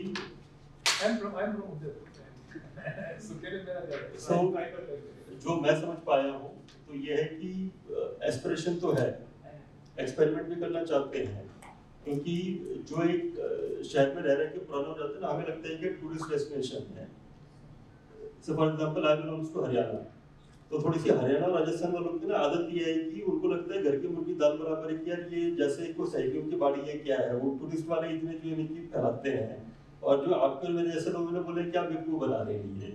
I'm from Udaipur. Suket में मेरा घर है। So, I got it. जो मैं समझ पाया हूँ तो ये है कि एस्पिरेशन तो है, एक्सपेरिमेंट भी करना चाहते हैं, क्योंकि जो एक शहर में रह रहे के पुराना हो जाता है ना, हमें लगता है कि टूरिस्ट डेस्टिनेशन है। So for example I belongs to Haryana, तो थोड़ी सी हरियाणा और राजस्थान वालों की ना आदत ये है कि उनको लगता है घर की मुर्गी दाल बराबर है कि यार ये जैसे कोई सहयोग की बाड़ी है क्या है, वो टूरिस्ट वाले इतने जो यानी कि फैलाते हैं, और जो आपके मेरे जैसे लोगों ने बोले क्या बेवकूफ बना रहे हैं ये।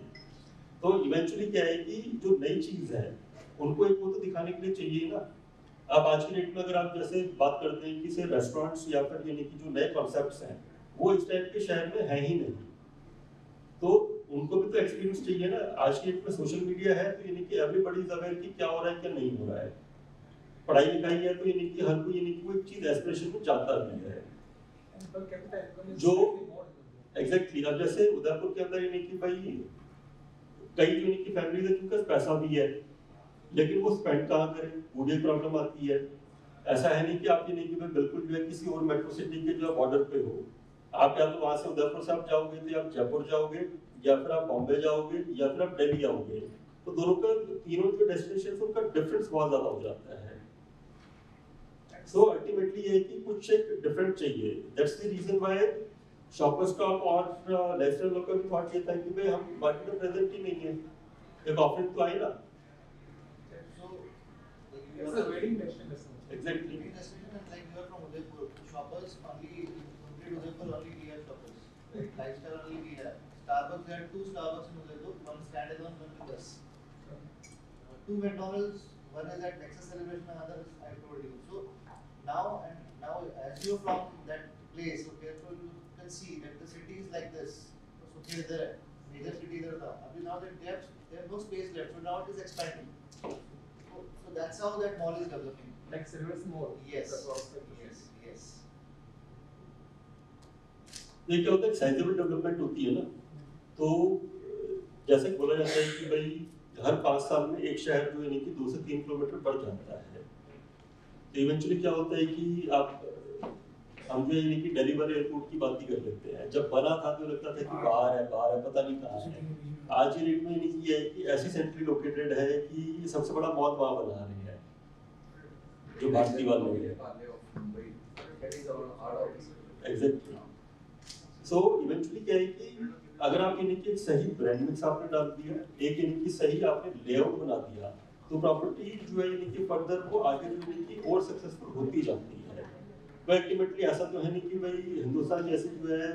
तो इवेंचुअली क्या है कि जो नई चीज है उनको एक वो तो दिखाने के लिए चाहिए ना। अब आज की डेट में अगर आप जैसे बात करते हैं कि से रेस्टोरेंट्स या फिर यानी कि जो नए कॉन्सेप्ट्स हैं वो इस टाइप के शहर में है ही नहीं। उनको भी तो एक्सपीरियंस चाहिए ना। आज की डेट में सोशल मीडिया है तो यानी कि एवरीबॉडी इज अवेयर कि क्या हो रहा है क्या नहीं हो रहा है। पढ़ाई लिखाई है तो यानी कि हर कोई यानी कि वो एक चीज एस्पिरेशन में जाता भी है जो एग्जैक्टली। अब जैसे उदयपुर के अंदर यानी कि भाई कई जो यानी कि फैमिलीज है जिनके पास पैसा भी है लेकिन वो स्पेंड कहाँ करें, वो भी प्रॉब्लम आती है। ऐसा है नहीं कि आप ये नहीं कि भाई बिल्कुल जो है किसी और मेट्रो सिटी के जो बॉर्डर पे हो, आप या तो वहां से उदयपुर से आप जाओगे तो आप जयपुर जाओगे या फिर आप बॉम्बे जाओगे या फिर आप दिल्ली आओगे, तो दोनों का तीनों जो डेस्टिनेशन उनका डिफरेंस बहुत ज्यादा हो जाता है। सो अल्टीमेटली ये है कि कुछ एक डिफरेंट चाहिए। That's the reason why shoppers का और लाइफस्टाइल लोग का भी थॉट ये था कि भाई हम मार्केट में प्रेजेंट ही नहीं है, एक ऑफरिंग तो आई ना। It's a wedding destination. Exactly. Wedding destination and like you are from Udaipur, shoppers only complete Udaipur only we have shoppers. Right? Lifestyle only we have. Starbucks, we have 2 Starbucks in Udaipur, one standalone, one with us. 2 McDonald's, one is at Nexus Celebration, another is I told you. So now as you are from that place, okay, so you can see that the city is like this. So here the major city there are. Now that they have no space left, so now it is expanding. So that's how that mall is developing. Like Silver's Mall. Yes. Yes. Yes. ये क्या होता है, sizeable development होती है ना, तो जैसे बोला जाता है कि भाई हर 5 साल में एक शहर जो यानी कि 2 से 3 किलोमीटर बढ़ जाता है। तो इवेंचुअली क्या होता है कि आप हम जो यानी कि दिल्ली वाले एयरपोर्ट की बात ही कर लेते हैं। जब बना था तो लगता था कि बाहर है पता नहीं कहाँ है। आज की डेट में यानी कि ये है कि ऐसी सेंट्रली लोकेटेड है कि सबसे बड़ा मॉल वहाँ बना रही है जो भारतीय वाले है। एग्जैक्टली। सो इवेंचुअली क्या है कि अगर आप यानी कि एक सही ब्रांड मिक्स आपने डाल दिया, एक यानी कि सही आपने लेआउट बना दिया, तो प्रॉपर्टी जो है यानी कि फर्दर वो आगे जो यानी कि और सक्सेसफुल होती जाती है। तो अल्टीमेटली ऐसा तो है नहीं कि भाई हिंदुस्तान जैसे जो है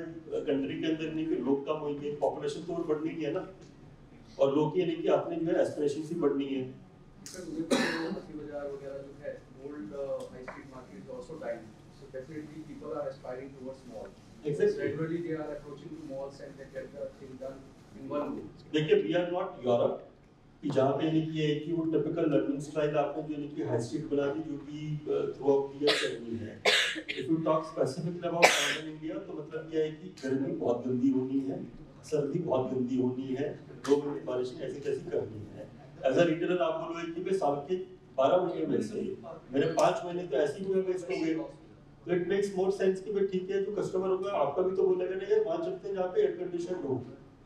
कंट्री के अंदर नहीं कि लोग कम होंगे, पॉपुलेशन तो और बढ़नी ही है ना, और लोग की यानी कि अपने जो है एस्पिरेशन ही बढ़नी है। Definitely people are aspiring towards mall. Exactly. Gradually they are approaching to malls and they get the thing done in one go. देखिए वी आर नॉट यूरोप कि जहाँ पे यानी कि है कि वो टिपिकल लर्निंग स्टाइल आपने जो यानी कि हाई स्ट्रीट बना दी जो कि थ्रू आउट ईयर चलनी है। If you talk specifically about northern India तो मतलब ये है कि गर्मी बहुत गंदी होनी है, सर्दी बहुत गंदी होनी है, 2 महीने बारिश ऐसी तैसी करनी है। एज अ रिटेलर आप बोलोगे कि भाई साल के 12 महीने में से मेरे 5 महीने तो ऐसे ही हुए वेस्ट हो गए, तो इट मेक्स मोर सेंस कि भाई ठीक है जो कस्टमर होगा आपका भी तो बोलेगा नहीं यार वहाँ चलते हैं जहाँ पे एयर कंडीशन हो।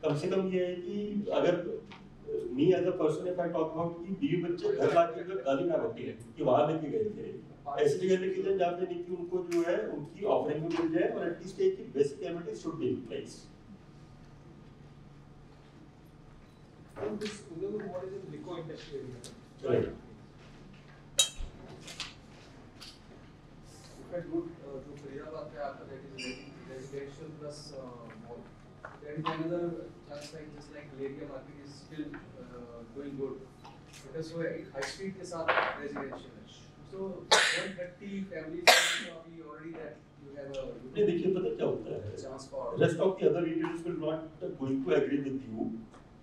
कम से कम ये है कि अगर me as a person if I talk about कि बीवी बच्चे घर लाके गाली ना बके कि वहाँ लेके गए थे, ऐसी जगह लेके जाए जहाँ पे नहीं कि उनको जो है उनकी ऑफरिंग भी मिल जाए और एटलीस्ट एक की basic amenities should be in place. This Udaipur mall is in Lico industrial area. Right. Good, जो फरीदाबाद पे आपका that is residential plus mall. There is another chance like just like Leria market is still doing good. Because वो high street के साथ residential है. So 130 families अभी already that you have a नहीं देखिए पता क्या होता है, chance for rest of the other retailers will not going to agree with you.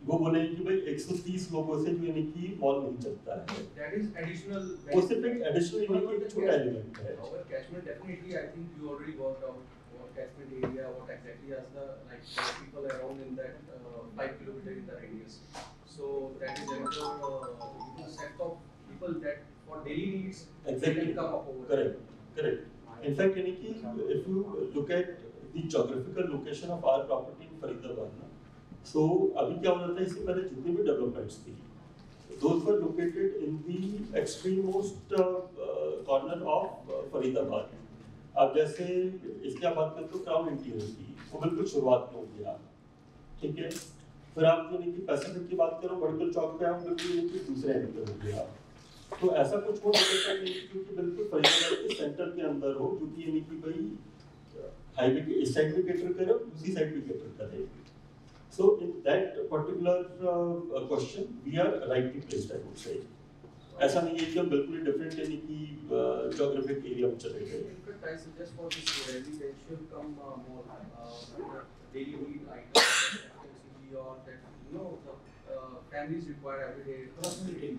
वो बोलेंगे कि भाई 130 लोगों से जो यानी कि मॉल नहीं चलता है, that is additional. वो सिर्फ एक एडिशनल यानी कि एक छोटा एलिमेंट है। Our catchment definitely, I think you already worked out what catchment area, what exactly as the like people around in that 5 kilometer in the radius. So that is another set of people that for daily needs they Exactly. can come up over. Correct. In fact, यानी कि if you look at the geographical location of our property in Faridabad ना, so अभी क्या हो रहा था, इससे पहले जितनी भी डेवलपमेंट्स थी, those were located in the extremmost corner of Faridabad. अब जैसे इसकी आप बात करते हो क्राउन इंटीरियर की, वो बिल्कुल शुरुआत में हो गया, ठीक है। फिर आप यानी कि पैसिफिक की बात करो, मेडिकल चौक पे आप बिल्कुल यानी कि दूसरे एंड पे हो गया। तो ऐसा कुछ हो सकता है कि बिल्कुल फरीदाबाद के सेंटर के अंदर हो, जो कि यानी कि भाई हाईवे के इस साइड भी कैटर करे और दूसरी साइड भी कैटर करे। So in that particular question, we are rightly placed, I would say. ऐसा नहीं है कि हम बिल्कुल ही डिफरेंट यानी कि ज्योग्राफिक एरिया में चले गए। In fact, I suggest for this residential come more daily need items, FMCG or that the families require every day. Prosperity.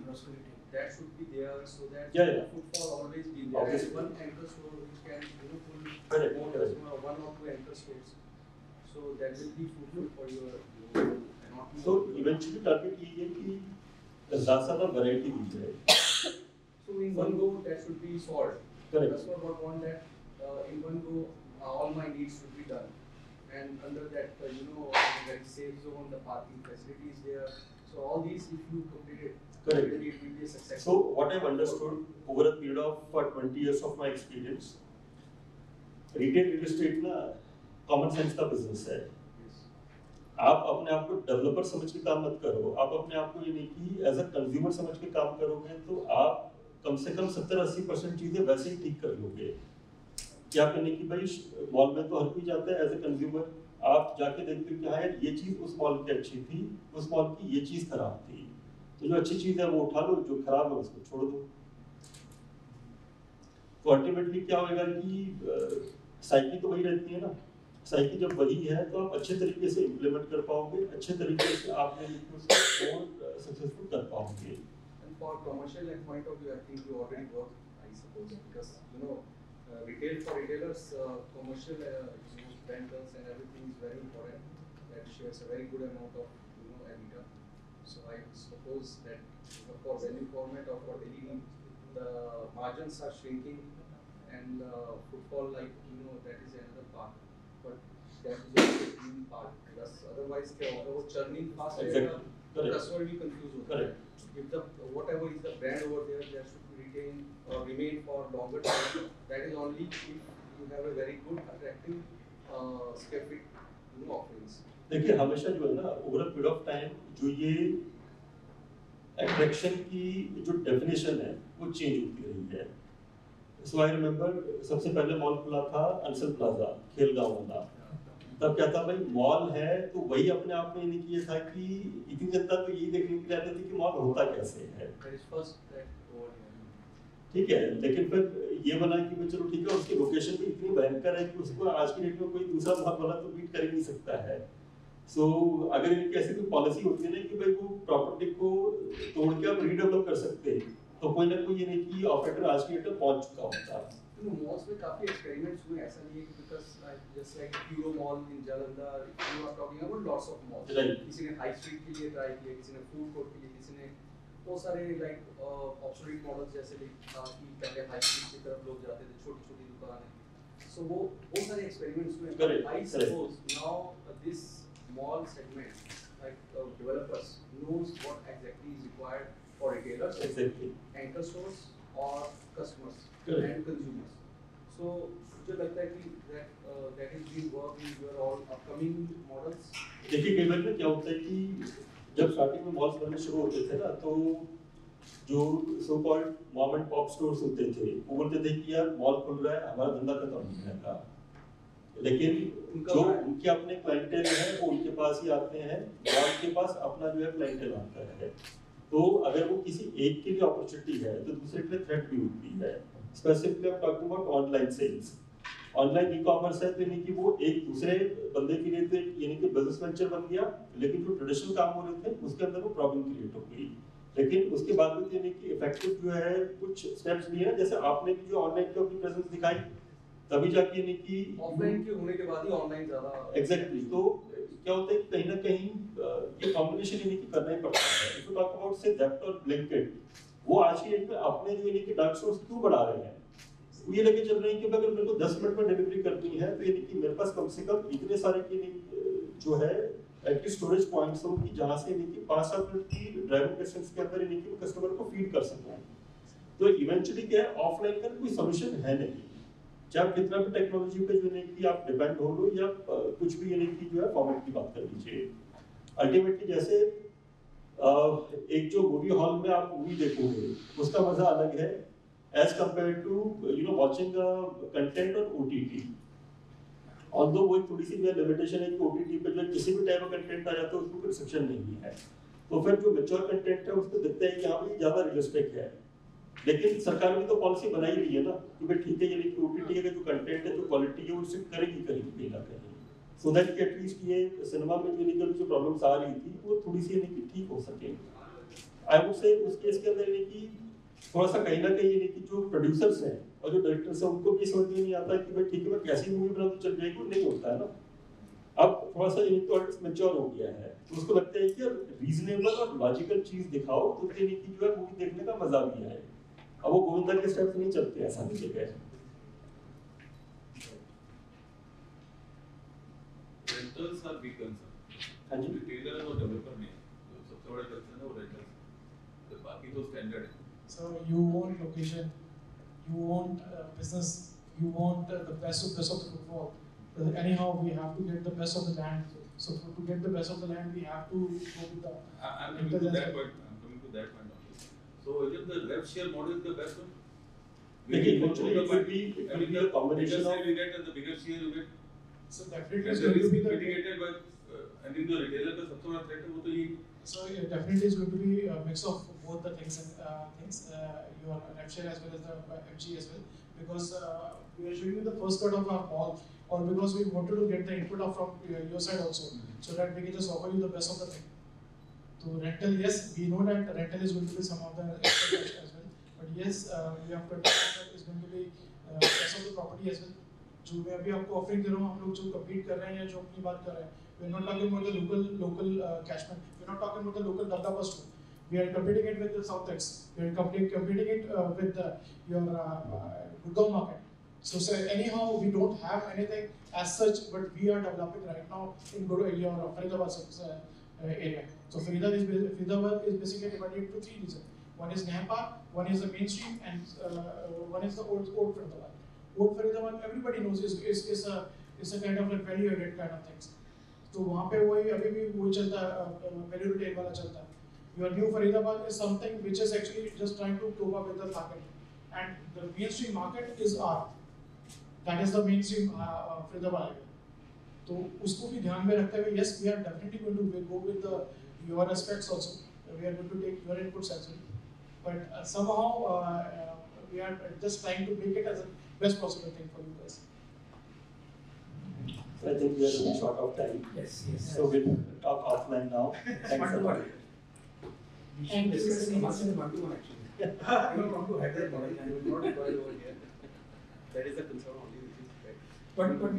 That should be there so that Yeah. the footfall always be there. Obviously. One anchor store which can pull Correct, more correct. customer, one or two anchor stores. So that will be fruitful for your and not So eventually target ये है कि ज़्यादा से ज़्यादा variety दी जाए. So in one go that should be solved. Correct. Customer would want that in one go all my needs should be done, and under that very safe zone, the parking facility is there. So all these if you complete it, Correct. it will be successful. So what I've understood over a period of 20 years of my experience, retail real estate ना common sense का business है. Yes. आप अपने आप को developer समझ के काम मत करो. आप अपने आप को ये नहीं कि एज अ कंज्यूमर समझ के काम करोगे तो आप कम से कम 70-80% चीजें वैसे ही ठीक कर लोगे. क्या करने की भाई मॉल में तो हर कोई जाता है एज ए कंज्यूमर. आप जाके देखते हो कि हाँ यार ये चीज उस मॉल की अच्छी थी, उस मॉल की ये चीज खराब थी. तो जो अच्छी चीज है वो उठा लो, जो खराब है उसको छोड़ दो. तो अल्टीमेटली क्या होगा कि साइकिल तो वही रहती है ना. साइकिल जब वही है तो आप अच्छे तरीके से इम्प्लीमेंट कर पाओगे, अच्छे तरीके से आप उसको और सक्सेसफुल कर पाओगे. And for commercial point of view, I think you already work, I suppose, because retail for retailers, commercial rentals and everything is very important. That shares a very good amount of EBITDA. So I suppose that for value format or for daily need, the margins are shrinking, and footfall that is another part. But that is also a key part. Because otherwise, वो churning fast रहेगा, the customer will be confused. Correct. If the whatever is the brand over there, that should retain or remain for longer time. That is only if you have a very good attractive square feet offerings. देखिए हमेशा जो है ना over a period of time जो ये attraction की जो definition है वो चेंज होती रही है. सो आई रिमेम्बर सबसे पहले मॉल खुला था अंसल प्लाजा खेलगांव वाला. तब क्या था भाई मॉल है तो वही अपने आप में नहीं किया था कि इतनी जनता तो यही देखने के लिए आती थी कि मॉल होता कैसे है. That is first that over ठीक है, लेकिन फिर ये बना कि भाई चलो ठीक है उसकी लोकेशन भी इतनी भयंकर है कि उसको आज की डेट में कोई दूसरा मॉल वाला तो बीट कर ही नहीं सकता है. सो अगर इनकी ऐसी कोई पॉलिसी होती है ना कि भाई वो प्रॉपर्टी को तोड़ के आप रीडेवलप कर सकते हैं तो कोई ना कोई ये नहीं कि ऑपरेटर आज की डेट में पहुंच चुका होता. malls में काफी experiments हुए. ऐसा नहीं है कि because just like Puro Mall in Jalandhar, you are talking about lots of malls. Right. किसी ने high street के लिए try किया, किसी ने food court के लिए, किसी ने बहुत सारे like obsolete models जैसे कि पहले high street की तरफ लोग जाते थे, छोटी छोटी दुकानें. So वो बहुत सारे experiments हुए. Correct. I suppose now this mall segment, like developers knows what exactly is required for retailers, Exactly. anchor stores or customers Correct. and consumers. So मुझे लगता है कि that is being worked in your all upcoming models. देखिए कई बार ना क्या होता है कि जब स्टार्टिंग में मॉल्स बनने शुरू होते थे ना तो जो so called mom and pop stores होते थे वो बोलते थे कि यार मॉल खुल रहा है हमारा धंधा खत्म हो जाएगा. लेकिन जो उनके अपने क्लाइंटेल है वो उनके पास ही आते हैं, मॉल के पास अपना जो है क्लाइंटेल आता है. तो अगर वो किसी एक के लिए अपॉर्चुनिटी है तो दूसरे के लिए थ्रेट भी होती है. Specifically I am talking about online sales. Online e commerce है तो यानी कि वो एक दूसरे बंदे के लिए तो यानी कि बिजनेस वेंचर बन गया, लेकिन जो ट्रेडिशनल काम हो रहे थे उसके अंदर वो प्रॉब्लम क्रिएट हो गई. लेकिन उसके बाद में यानी कि इफेक्टिव जो है कुछ स्टेप्स लिए ना, जैसे आपने भी जो ऑनलाइन की अपनी प्रेजेंस दिखाई तभी जाके यानी कि ऑफलाइन के होने के बाद ही ऑनलाइन ज्यादा एग्जैक्टली. तो क्या होता है कि कहीं ना कहीं ये कॉम्बिनेशन यानी कि करना ही पड़ता है. इफ यू टॉक अबाउट से ज़ेप्टो और ब्लिंकिट, वो आज की डेट में अपने जो यानी कि डार्क स्टोर्स क्यों बढ़ा रहे हैं, वो ये लेके चल रहे हैं कि अगर मेरे को 10 मिनट में डिलीवरी करनी है तो यानी कि मेरे पास कम से कम इतने सारे की जो है एक्टिव स्टोरेज पॉइंट्स हों कि जहाँ से यानी कि 5-7 मिनट की ड्राइविंग डिस्टेंस के अंदर यानी कि कस्टमर को फीड कर सकूँ. तो इवेंचुअली क्या है ऑफलाइन का कोई सोल्यूशन है नहीं. चाहे आप कितना भी टेक्नोलॉजी पे जो है कि आप डिपेंड हो लो या कुछ भी यानी कि जो है फॉर्मेट की बात कर लीजिए. अल्टीमेटली जैसे एक जो मूवी हॉल में आप मूवी देखोगे उसका मजा अलग है as compare to watching content on OTT. Although वो एक थोड़ी सी जो लिमिटेशन है कि OTT पे जो किसी भी टाइप का कंटेंट आ जाता है उसको कोई रिस्ट्रिक्शन नहीं है. तो फिर जो मैच्योर कंटेंट है उसको दिखता है कि हाँ भाई ज्यादा रियलिस्टिक है. लेकिन सरकार ने तो पॉलिसी बनाई हुई है ना कि भाई ठीक है यानी कि OTT का जो कंटेंट है जो क्वालिटी है वो सिर्फ करेगी कहीं ना कहीं. सो दैट कि एटलीस्ट ये सिनेमा में जो प्रॉब्लम्स आ रही थी वो थोड़ी सी यानी कि ठीक हो सके। आई वुड से उस केस के अंदर यानी कि थोड़ा सा कहीं ना कहीं यानी कि जो प्रोड्यूसर्स हैं और जो डायरेक्टर्स हैं उनको भी समझ में नहीं आता कि भाई ठीक है मैं कैसी मूवी बना तो चल जाएगी, नहीं होता है ना। अब थोड़ा सा यानी तो आर्टिस्ट मैच्योर हो गया है तो उसको लगता है कि रीजनेबल और लॉजिकल चीज दिखाओ तो यानी कि जो है मूवी देखने का मजा भी आए। अब वो गोविंदा के स्टेप्स नहीं चलते, ऐसा नहीं जगह। Rentals are big concern. हाँ जी, रिटेलर और डेवलपर नहीं, तो सबसे बड़ा कंसर्न है वो रेंटल्स, तो बाकी तो स्टैंडर्ड है। So you want location, you want business, you want the best of the football. Anyhow, we have to get the best of the land. So to get the best of the land, we have to go with the. I'm coming to that point. Only. So is the rev share model is the best one? देखिए eventually it will be a combination of you get and the bigger share you get. So definitely it's going to be mitigated by and in the retailer का सबसे बड़ा threat है वो तो ये. So yeah, definitely it's going to be a mix of both the things your rev share as well as the FG as well, because we are showing you the first cut of our mall, or because we wanted to get the input from your side also, so that we can just offer you the best of the thing. So rental, yes, we know that rental is going to be some of the expenses as well, but yes, we have cut that is going to be best of the property as well. जो मैं अभी आपको offering दे रहा हूँ, हम लोग जो compete कर रहे हैं या जो अपनी बात कर रहे हैं, we are not talking about the local catchment, we are not talking about the local Dabbaba store. We are competing it with the Southex, we are competing it with your Gurgaon market. So anyhow, we don't have anything as such, but we are developing right now in your Faridabad area. So Faridabad is basically divided into three regions. One is Nehpar, one is the mainstream, and one is the old Faridabad. Old Faridabad, everybody knows is a kind of like value added kind of things. तो वहाँ पे वही अभी भी वही चलता है, value retail वाला चलता है. Your new Faridabad is something which is actually just trying to cope up with the market, and the mainstream market is R. That is the mainstream Faridabad area. तो उसको भी ध्यान में रखते हुए, yes, we are definitely going to go with your aspects also. We are going to take your inputs as well. But somehow we are just trying to make it as a best possible thing for you guys. So I think we are running short of time. Yes. So we'll talk offline now. Thanks a lot. Thank you so much. Actually. I don't want to hide that model and will not require over here. That is the concern only. But let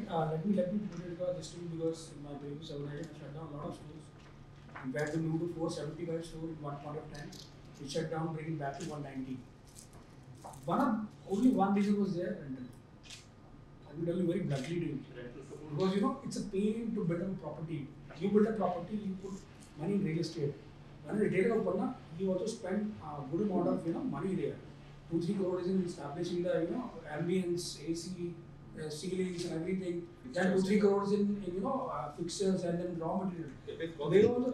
me put it just because my previous organization shut down a lot of stores. In fact, we moved to 475 stores in one point of time. We shut down, bringing back to 190. Only one reason was there, rental. I will tell you very bluntly to you. Because it's a pain to build a property. You build a property, you put money in real estate. When a retailer opens, you also spend a good amount of money there. 2-3 crores in establishing the ambience, AC, ceilings and everything. Then 2-3 crores in fixtures and then raw material. They also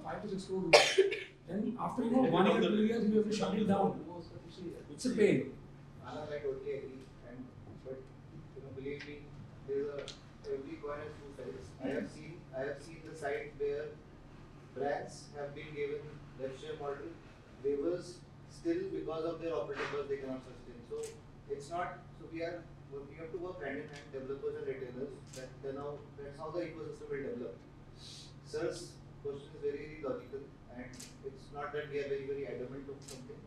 5 to 6 crores. Then after 1 year, 2 years, you have to shut it down. It's a pain. I totally agree. But believe me, every coin has two sides. I have seen the side where brands have been given rev share model waivers still because of their operating costs they cannot sustain. So it's not. So we have to work hand in hand, developers and retailers. That's how the ecosystem will develop. Sir's question is very, very logical, and it's not that we are very, very adamant of something.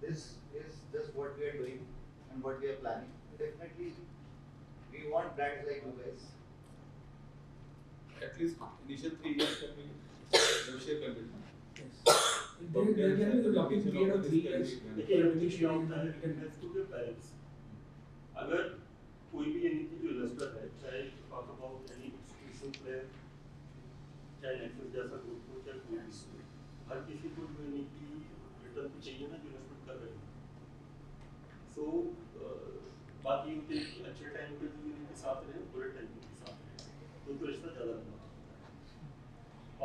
This is just what we are doing and what we are planning. Definitely, we want brands like you guys. At least initial 3 years can be rev share condition. There can be a blocking period of 3 years. अगर कोई भी यानी कि जो investor है, चाहे talk about any institution player, चाहे network जैसा ग्रुप हो, चाहे कोई भी, हर किसी को जो यानी कि रिटर्न तो चाहिए ना जो इन्वेस्टमेंट कर रहे हैं. सो बात ये होती है कि अच्छे टाइम पे भी इनके साथ रहे, बुरे टाइम पे भी साथ रहे, तो रिश्ता ज़्यादा बना.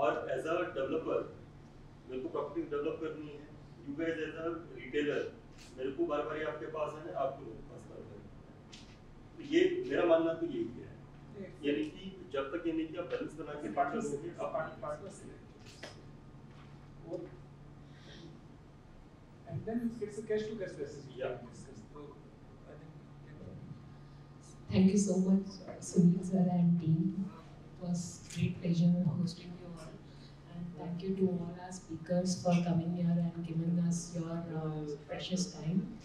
और एज अ डेवलपर मेरे को प्रॉपर्टी डेवलप करनी है. You guys as a retailer मेरे को बार बार आपके पास है, आपको मेरे पास बार बार. ये मेरा मानना तो यही है, यानी कि जब तक यानी कि आप बैलेंस बना के चलोगे आप and then it's a cash to cash basis. Yeah. Thank you so much, Sunil sir and hosting you all. And thank you to all our speakers for coming here and giving us your precious time.